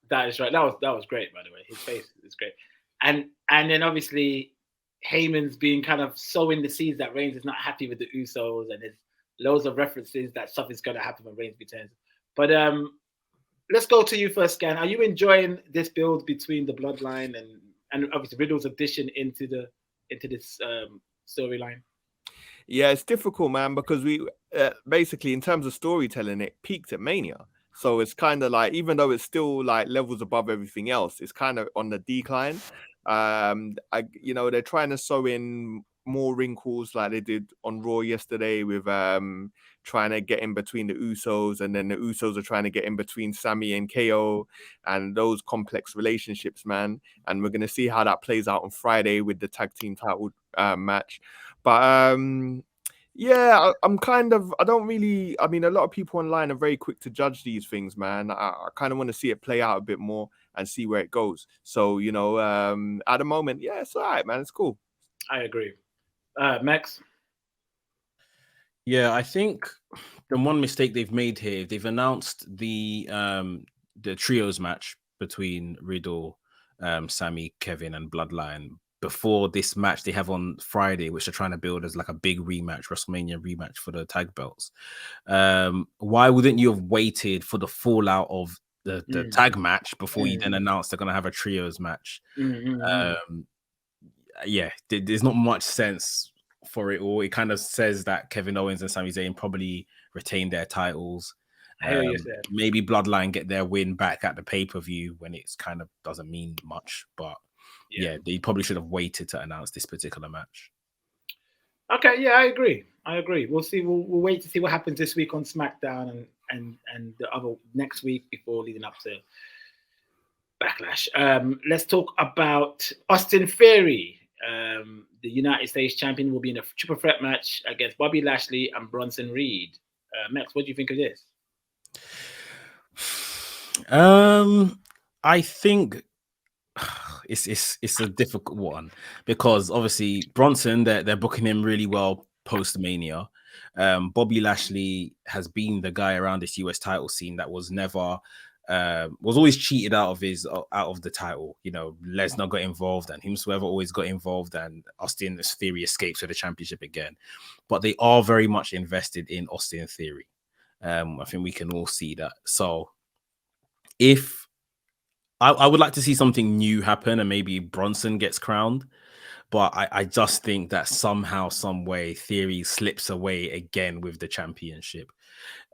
[SPEAKER 2] That is right. That was great, by the way. His face is great. And then obviously Heyman's being kind of sowing the seeds that Reigns is not happy with the Usos, and there's loads of references that something's going to happen when Reigns returns. But let's go to you first, Scan. Are you enjoying this build between the Bloodline and obviously Riddle's addition into this storyline?
[SPEAKER 3] Yeah, it's difficult, man, because we basically, in terms of storytelling, it peaked at Mania. So it's kind of like, even though it's still like levels above everything else, it's kind of on the decline. They're trying to sew in more wrinkles like they did on Raw yesterday with trying to get in between the Usos, and then the Usos are trying to get in between Sami and KO, and those complex relationships, man. And we're going to see how that plays out on Friday with the tag team title match. But yeah, I don't really, I mean, a lot of people online are very quick to judge these things, man. I kind of want to see it play out a bit more and see where it goes. So, you know, at the moment, yeah, it's all right, man. It's cool.
[SPEAKER 1] I agree. Max?
[SPEAKER 2] Yeah, I think the one mistake they've made here, they've announced the trios match between Riddle, Sami, Kevin, and Bloodline before this match they have on Friday, which they're trying to build as like a big rematch, WrestleMania rematch for the tag belts. Why wouldn't you have waited for the fallout of the tag match before you then announce they're going to have a trios match? Yeah, there's not much sense for it all. It kind of says that Kevin Owens and Sami Zayn probably retain their titles. Maybe Bloodline get their win back at the pay-per-view when it's kind of doesn't mean much, but yeah, they probably should have waited to announce this particular match.
[SPEAKER 1] Okay, yeah, I agree. We'll see. We'll wait to see what happens this week on SmackDown and the other next week before leading up to Backlash. Let's talk about Austin Theory. The United States champion will be in a triple threat match against Bobby Lashley and Bronson Reed. Max, what do you think of this?
[SPEAKER 2] I think it's a difficult one because obviously Bronson, they're booking him really well post Mania. Bobby Lashley has been the guy around this US title scene that was never was always cheated out of the title. You know, Lesnar got involved and whomsoever always got involved, and Austin Theory escapes with the championship again. But they are very much invested in Austin Theory. I think we can all see that. So if I would like to see something new happen and maybe Bronson gets crowned, but I just think that somehow, some way, Theory slips away again with the championship.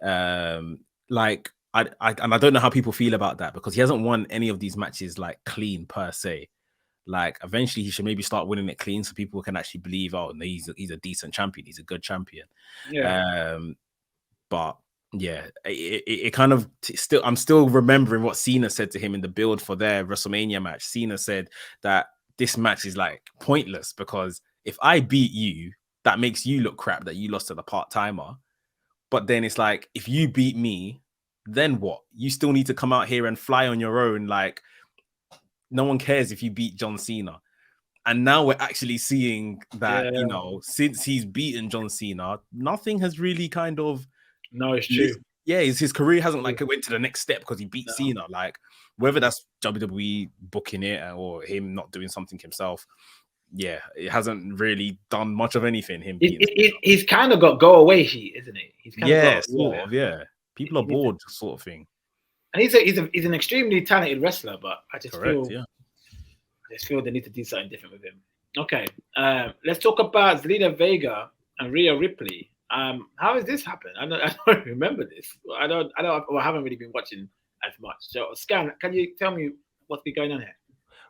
[SPEAKER 2] Like I don't know how people feel about that because he hasn't won any of these matches like clean per se. Like eventually he should maybe start winning it clean so people can actually believe, oh, no, he's a decent champion, he's a good champion.
[SPEAKER 1] Yeah.
[SPEAKER 2] But yeah, it kind of still, I'm still remembering what Cena said to him in the build for their WrestleMania match. Cena said that this match is like pointless because if I beat you, that makes you look crap that you lost to the part-timer. But then it's like, if you beat me, then what? You still need to come out here and fly on your own. Like, no one cares if you beat John Cena. And now we're actually seeing that, you know, since he's beaten John Cena, nothing has really kind of...
[SPEAKER 1] No, it's true.
[SPEAKER 2] Yeah, his career hasn't like went to the next step because he beat Cena. Like, whether that's WWE booking it or him not doing something himself, yeah, it hasn't really done much of anything. Him beating
[SPEAKER 1] he's kind of got go away heat, isn't he? He's kind of
[SPEAKER 2] sort of, yeah. People are bored, sort of thing.
[SPEAKER 1] And he's an extremely talented wrestler, but I just feel they need to do something different with him. Okay, let's talk about Zelina Vega and Rhea Ripley. How has this happened? I don't remember this. I haven't really been watching as much. So, Scan, can you tell me what's been going on here?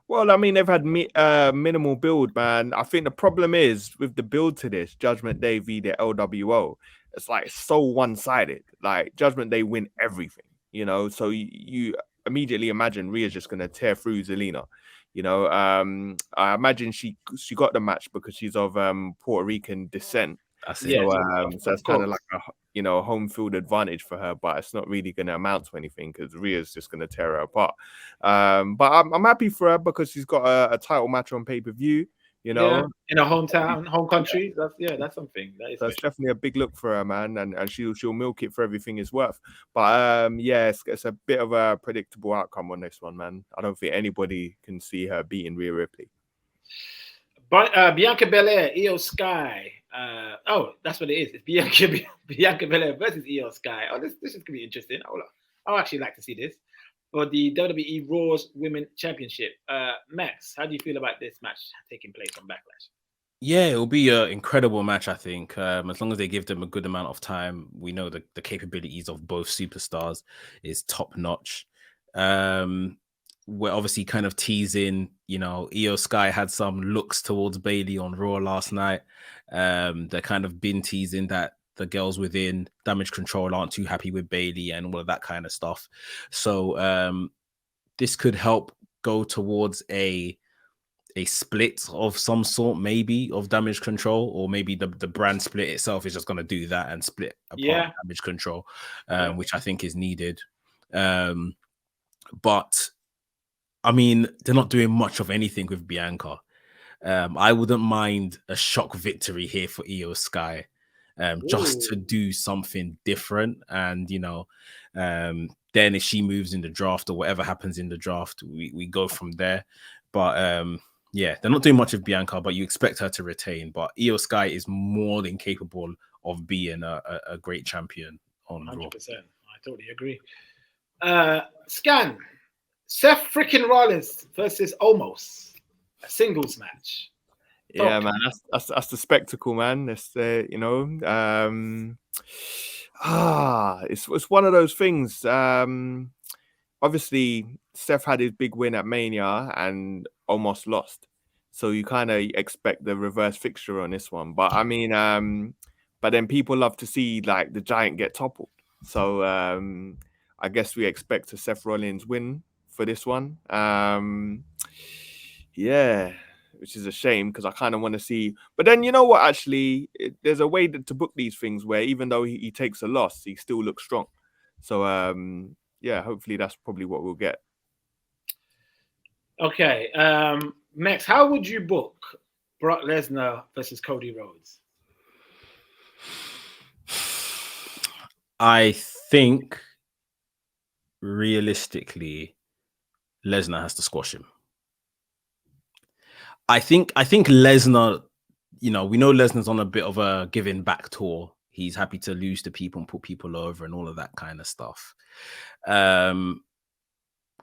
[SPEAKER 3] Well, I mean, they've had minimal build, man. I think the problem is with the build to this Judgment Day v the LWO. It's like so one-sided. Like Judgment Day win everything, you know. So you immediately imagine Rhea's just gonna tear through Zelina. You know, I imagine she got the match because she's of Puerto Rican descent. So that's kind of like a home field advantage for her, but it's not really going to amount to anything because Rhea's just going to tear her apart. But I'm happy for her because she's got a title match on pay-per-view. You know,
[SPEAKER 1] in a home country. That's something.
[SPEAKER 3] That's definitely a big look for her, man, and she'll milk it for everything it's worth. But it's a bit of a predictable outcome on this one, man. I don't think anybody can see her beating Rhea Ripley.
[SPEAKER 1] But Bianca Belair, Io Sky. That's what it is. It's Bianca Belair versus Io Sky. Oh, this is gonna be interesting. I'll actually like to see this for the WWE Raw's Women Championship. Max, how do you feel about this match taking place on Backlash?
[SPEAKER 2] Yeah, it'll be an incredible match, I think. As long as they give them a good amount of time, we know the capabilities of both superstars is top notch. We're obviously kind of teasing, you know, Io Sky had some looks towards Bayley on Raw last night. They're kind of been teasing that the girls within Damage Control aren't too happy with Bayley and all of that kind of stuff. So this could help go towards a split of some sort, maybe of Damage Control, or maybe the brand split itself is just going to do that and split apart Damage Control, which I think is needed. But I mean, they're not doing much of anything with Bianca. I wouldn't mind a shock victory here for Io Sky, just to do something different. And, you know, then if she moves in the draft or whatever happens in the draft, we go from there. But they're not doing much of Bianca, but you expect her to retain. But Io Sky is more than capable of being a great champion on 100%.
[SPEAKER 1] Raw. I totally agree. Scan. Seth freaking Rollins versus Omos, a singles match.
[SPEAKER 3] Yeah, man, that's the spectacle, man. It's it's one of those things. Obviously, Seth had his big win at Mania and almost lost, so you kind of expect the reverse fixture on this one. But I mean, but then people love to see like the giant get toppled, so I guess we expect a Seth Rollins win for this one. Which is a shame because I kind of want to see. But then you know what? Actually, there's a way to book these things where even though he takes a loss, he still looks strong. So hopefully that's probably what we'll get.
[SPEAKER 1] Okay. Max, how would you book Brock Lesnar versus Cody Rhodes?
[SPEAKER 2] I think realistically, Lesnar has to squash him. I think Lesnar, we know Lesnar's on a bit of a giving back tour. He's happy to lose to people and put people over and all of that kind of stuff.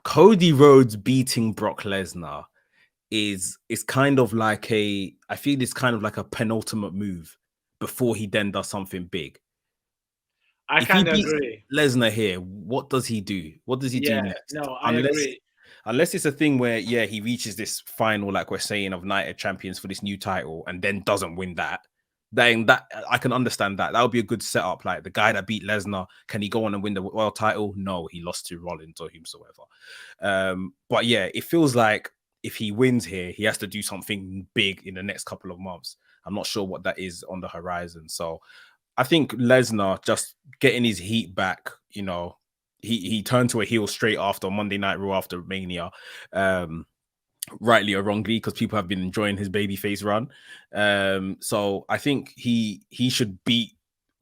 [SPEAKER 2] Cody Rhodes beating Brock Lesnar is kind of like I feel it's kind of like a penultimate move before he then does something big.
[SPEAKER 1] I kind of agree.
[SPEAKER 2] Lesnar here, what does he do? What does he do next?
[SPEAKER 1] No, I agree.
[SPEAKER 2] Unless it's a thing where, he reaches this final, like we're saying, of Night of Champions for this new title and then doesn't win that, then that I can understand that. That would be a good setup. Like the guy that beat Lesnar, can he go on and win the world title? No, he lost to Rollins or whomsoever. But yeah, it feels like if he wins here, he has to do something big in the next couple of months. I'm not sure what that is on the horizon. So I think Lesnar just getting his heat back, he turned to a heel straight after Monday Night Raw after Mania, rightly or wrongly, because people have been enjoying his babyface run. So I think he should beat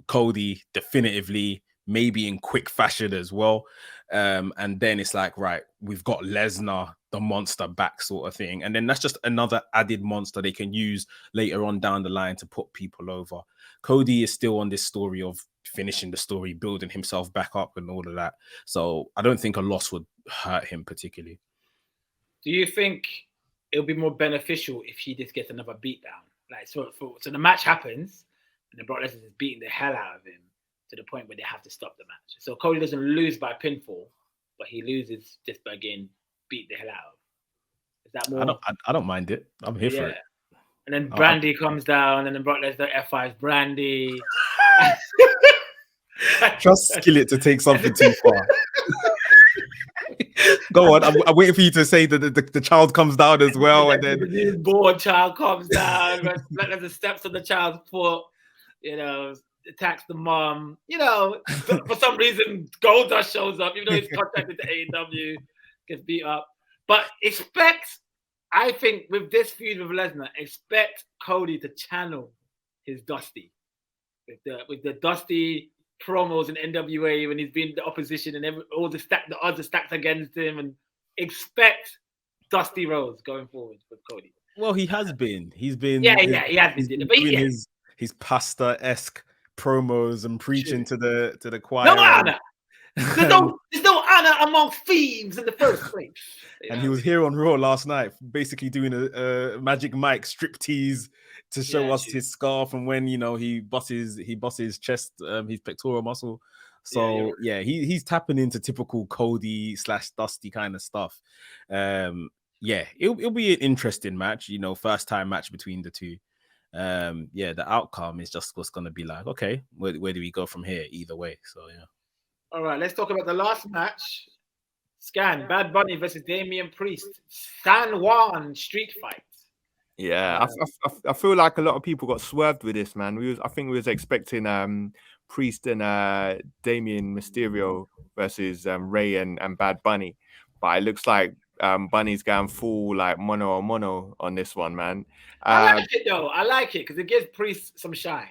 [SPEAKER 2] Cody definitively, maybe in quick fashion as well. And then it's like, right, we've got Lesnar, the monster, back sort of thing. And then that's just another added monster they can use later on down the line to put people over. Cody is still on this story of finishing the story, building himself back up and all of that. So I don't think a loss would hurt him particularly.
[SPEAKER 1] Do you think it'll be more beneficial if he just gets another beatdown? Like, so the match happens and then Brock Lesnar is beating the hell out of him to the point where they have to stop the match. So Cody doesn't lose by pinfall, but he loses just by getting beat the hell out of. Is that more?
[SPEAKER 2] I don't mind it. I'm here for it.
[SPEAKER 1] And then Brandy comes down, and then Brock Lesnar F5's Brandy.
[SPEAKER 2] Trust Skillet to take something too far. Go on. I'm waiting for you to say that the child comes down as well, and then
[SPEAKER 1] the newborn child comes down. Brock Lesnar steps on the child's foot. Attacks the mom. For some reason, Goldust shows up, even though he's contracted to AEW, gets beat up. But I think with this feud with Lesnar, expect Cody to channel his Dusty with the Dusty promos in NWA when he's been the opposition and the odds are stacked against him, and expect Dusty Rhodes going forward with Cody.
[SPEAKER 2] Well, he has been. He's been.
[SPEAKER 1] He has been
[SPEAKER 2] doing his pastor-esque promos and preaching to the choir.
[SPEAKER 1] No honor. There's no honor amongst thieves in the first place.
[SPEAKER 2] And he was here on Raw last night, basically doing a Magic Mike striptease to show us his scarf and when he busts his chest, his pectoral muscle. So he's tapping into typical Cody / Dusty kind of stuff. It'll be an interesting match. First time match between the two. The outcome is just what's going to be like. Okay, where do we go from here? Either way. So yeah.
[SPEAKER 1] All right, let's talk about the last match. Bad Bunny versus Damian Priest. San Juan street fight.
[SPEAKER 3] Yeah, I feel like a lot of people got swerved with this, man. I think we was expecting Priest and Damian Mysterio versus Ray and Bad Bunny, but it looks like Bunny's going full like mono on this one, man.
[SPEAKER 1] I like it though. I like it because it gives Priest some shine.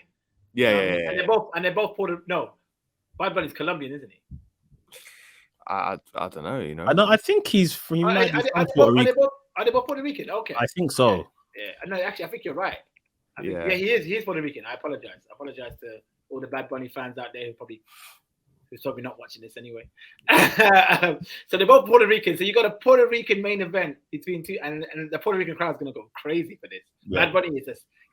[SPEAKER 3] Yeah.
[SPEAKER 1] And they're both Bad Bunny's Colombian, isn't he?
[SPEAKER 3] I don't know.
[SPEAKER 2] I think he's from.
[SPEAKER 1] Are they both Puerto Rican? Okay.
[SPEAKER 2] I think so.
[SPEAKER 1] Yeah. No, actually, I think you're right. He is. He is Puerto Rican. I apologize. To all the Bad Bunny fans out there who's probably not watching this anyway. So they're both Puerto Rican. So you got a Puerto Rican main event between two, and the Puerto Rican crowd's gonna go crazy for this. Yeah. Bad Bunny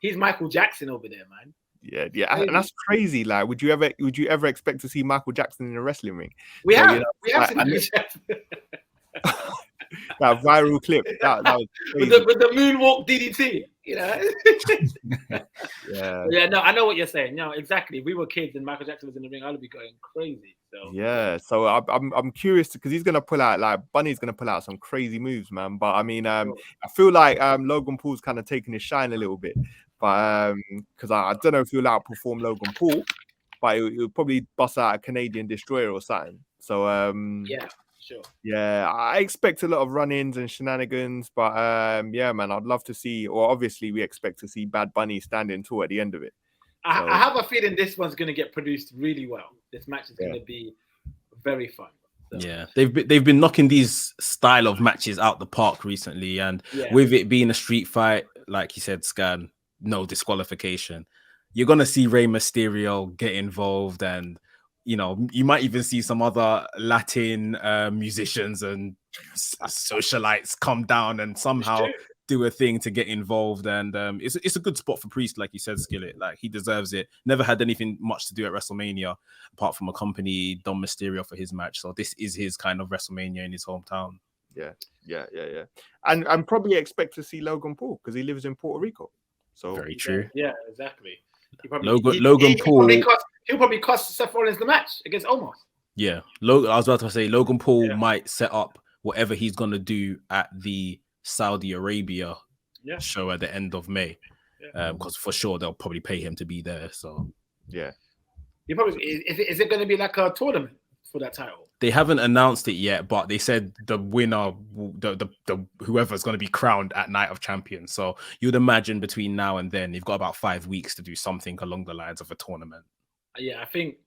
[SPEAKER 1] he's Michael Jackson over there, man.
[SPEAKER 3] Yeah, and that's crazy. Like, would you ever expect to see Michael Jackson in a wrestling ring?
[SPEAKER 1] We have seen Jackson.
[SPEAKER 3] That viral clip that was
[SPEAKER 1] with the moonwalk DDT, No, I know what you're saying. No, exactly. We were kids and Michael Jackson was in the ring. I would be going crazy.
[SPEAKER 3] So I'm curious because he's gonna pull out, like, Bunny's gonna pull out some crazy moves, man. But I mean, I feel like Logan Paul's kind of taking his shine a little bit, but because I don't know if he'll outperform Logan Paul, but he'll probably bust out a Canadian Destroyer or something. So
[SPEAKER 1] sure.
[SPEAKER 3] Yeah, I expect a lot of run-ins and shenanigans, but yeah, man, I'd love to see, or obviously we expect to see Bad Bunny standing tall at the end of it. So,
[SPEAKER 1] I have a feeling this one's going to get produced really well. This match is going to be very fun. So.
[SPEAKER 2] Yeah, they've been knocking these style of matches out the park recently, and with it being a street fight, like you said, Scan, no disqualification. You're gonna see Rey Mysterio get involved, and you might even see some other Latin musicians and socialites come down and somehow do a thing to get involved. And it's a good spot for Priest, like you said, Skillet. Like, he deserves it. Never had anything much to do at WrestleMania apart from accompany Dom Mysterio for his match. So this is his kind of WrestleMania in his hometown.
[SPEAKER 3] Yeah. And probably expect to see Logan Paul because he lives in Puerto Rico. So
[SPEAKER 2] very true.
[SPEAKER 1] Yeah, exactly.
[SPEAKER 2] Logan Paul.
[SPEAKER 1] He'll probably cost Seth Rollins the match against Omos.
[SPEAKER 2] Yeah, I was about to say Logan Paul might set up whatever he's gonna do at the Saudi Arabia show at the end of May, because for sure they'll probably pay him to be there. So
[SPEAKER 3] yeah,
[SPEAKER 1] you probably is it going to be like a tournament for that title?
[SPEAKER 2] They haven't announced it yet, but they said the winner, the whoever's going to be crowned at Night of Champions. So you'd imagine between now and then, you've got about 5 weeks to do something along the lines of a tournament.
[SPEAKER 1] Yeah, I think.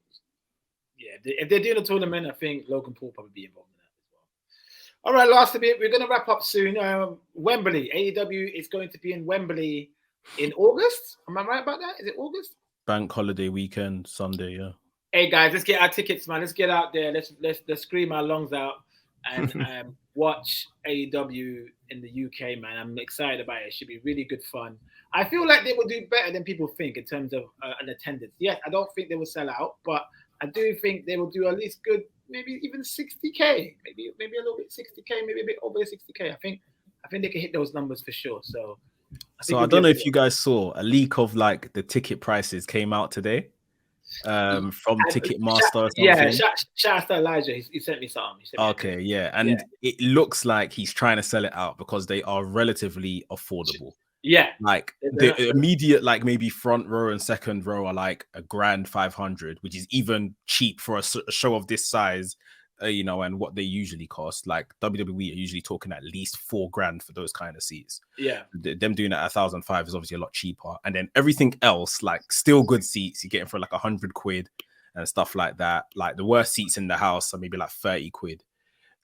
[SPEAKER 1] Yeah, if they're doing a tournament, I think Logan Paul will probably be involved in that as well. All right, last bit. We're going to wrap up soon. Wembley, AEW is going to be in Wembley in August. Am I right about that? Is it August?
[SPEAKER 2] Bank holiday weekend, Sunday, yeah.
[SPEAKER 1] Hey guys, let's get our tickets, man. Let's get out there. Let's scream our lungs out and watch AEW in the UK, man. I'm excited about it. It should be really good fun. I feel like they will do better than people think in terms of an attendance. Yes, I don't think they will sell out, but I do think they will do at least good, maybe even 60K, maybe a little bit 60K, maybe a bit over 60K. I think they can hit those numbers for sure. So
[SPEAKER 2] I don't know if you guys saw a leak of like the ticket prices came out today. From Ticketmaster or something.
[SPEAKER 1] Yeah, shout out to Elijah. He sent me something.
[SPEAKER 2] And it looks like he's trying to sell it out because they are relatively affordable.
[SPEAKER 1] Yeah,
[SPEAKER 2] like the immediate, like maybe front row and second row are like $1,500, which is even cheap for a show of this size. And what they usually cost. Like WWE are usually talking at least $4,000 for those kind of seats.
[SPEAKER 1] Yeah,
[SPEAKER 2] them doing it at £1,500 is obviously a lot cheaper. And then everything else, like still good seats, you're getting for like £100 and stuff like that. Like the worst seats in the house are maybe like £30.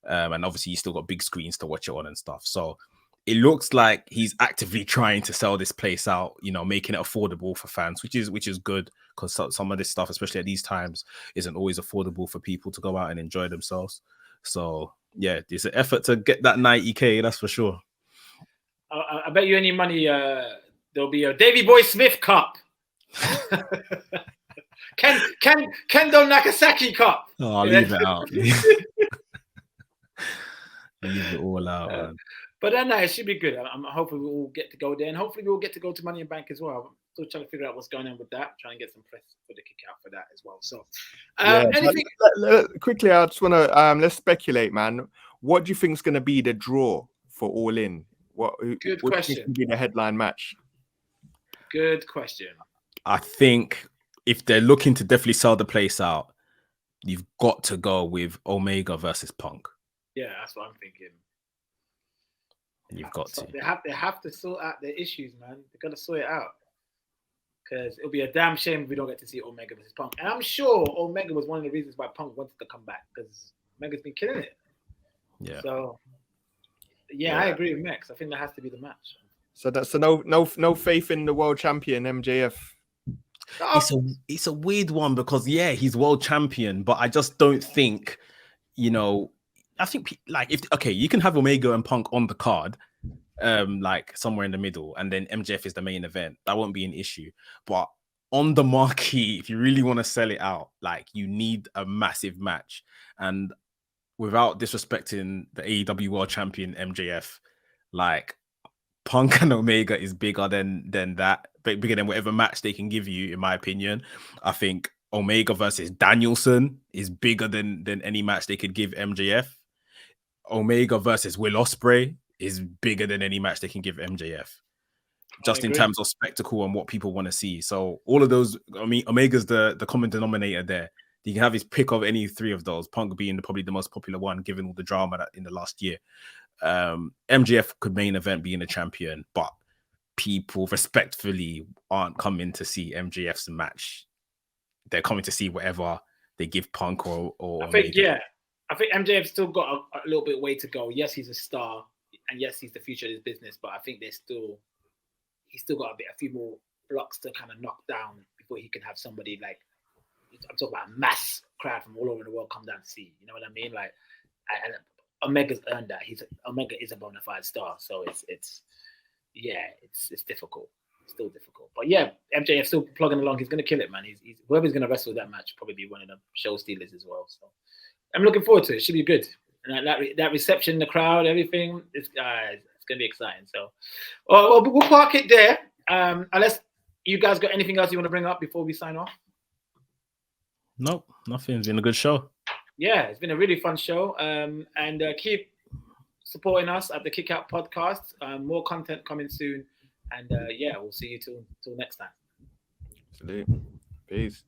[SPEAKER 2] And obviously you still got big screens to watch it on and stuff. So it looks like he's actively trying to sell this place out, making it affordable for fans, which is good because some of this stuff, especially at these times, isn't always affordable for people to go out and enjoy themselves. So yeah, there's an effort to get that 90K, that's for sure.
[SPEAKER 1] I bet you any money there'll be a Davey Boy Smith Cup. Kendo Nagasaki Cup.
[SPEAKER 2] Oh, I'll leave it out. Leave it all out, man.
[SPEAKER 1] But no, it should be good. I'm hoping we all get to go there, and hopefully we'll get to go to Money in Bank as well. I'm still trying to figure out what's going on with that. Trying to get some press for the kick out for that as well. So,
[SPEAKER 3] quickly, I just want to let's speculate, man. What do you think is going to be the draw for All In?
[SPEAKER 1] Good question.
[SPEAKER 3] What be the headline match?
[SPEAKER 1] Good question.
[SPEAKER 2] I think if they're looking to definitely sell the place out, you've got to go with Omega versus Punk.
[SPEAKER 1] Yeah, that's what I'm thinking.
[SPEAKER 2] You've got to.
[SPEAKER 1] They have to sort out their issues, man. They've got to sort it out. Because it'll be a damn shame if we don't get to see Omega versus Punk. And I'm sure Omega was one of the reasons why Punk wanted to come back, because Omega's been killing it. Yeah. So, I agree with Mex. I think that has to be the match.
[SPEAKER 3] So that's no faith in the world champion MJF.
[SPEAKER 2] It's a weird one because he's world champion, but I just don't think, I think like you can have Omega and Punk on the card, like somewhere in the middle, and then MJF is the main event. That won't be an issue. But on the marquee, if you really want to sell it out, like you need a massive match. And without disrespecting the AEW World Champion MJF, like Punk and Omega is bigger than that, bigger than whatever match they can give you, in my opinion. I think Omega versus Danielson is bigger than any match they could give MJF. Omega versus Will Ospreay is bigger than any match they can give MJF, just in terms of spectacle and what people want to see. So all of those, I mean, Omega's the common denominator there. He can have his pick of any three of those. Punk being probably the most popular one, given all the drama that in the last year. MJF could main event being a champion, but people respectfully aren't coming to see MJF's match. They're coming to see whatever they give Punk or
[SPEAKER 1] I think MJF's still got a little bit way to go. Yes, he's a star, and yes, he's the future of his business. But I think he's still got a few more blocks to kind of knock down before he can have somebody like, I'm talking about a mass crowd from all over the world come down to see. You know what I mean? Like, and Omega's earned that. Omega is a bona fide star, so it's difficult. It's still difficult. But yeah, MJF still plugging along. He's gonna kill it, man. He's whoever's gonna wrestle that match probably be one of the show stealers as well. So I'm looking forward to it. It should be good. And that reception, the crowd, everything, it's gonna be exciting. So, well, we'll park it there. Unless you guys got anything else you want to bring up before we sign off.
[SPEAKER 2] Nope, nothing. It's been a good show. Yeah,
[SPEAKER 1] it's been a really fun show. And keep supporting us at the Kickout Podcast. More content coming soon. And we'll see you till next time.
[SPEAKER 3] Absolutely. Peace.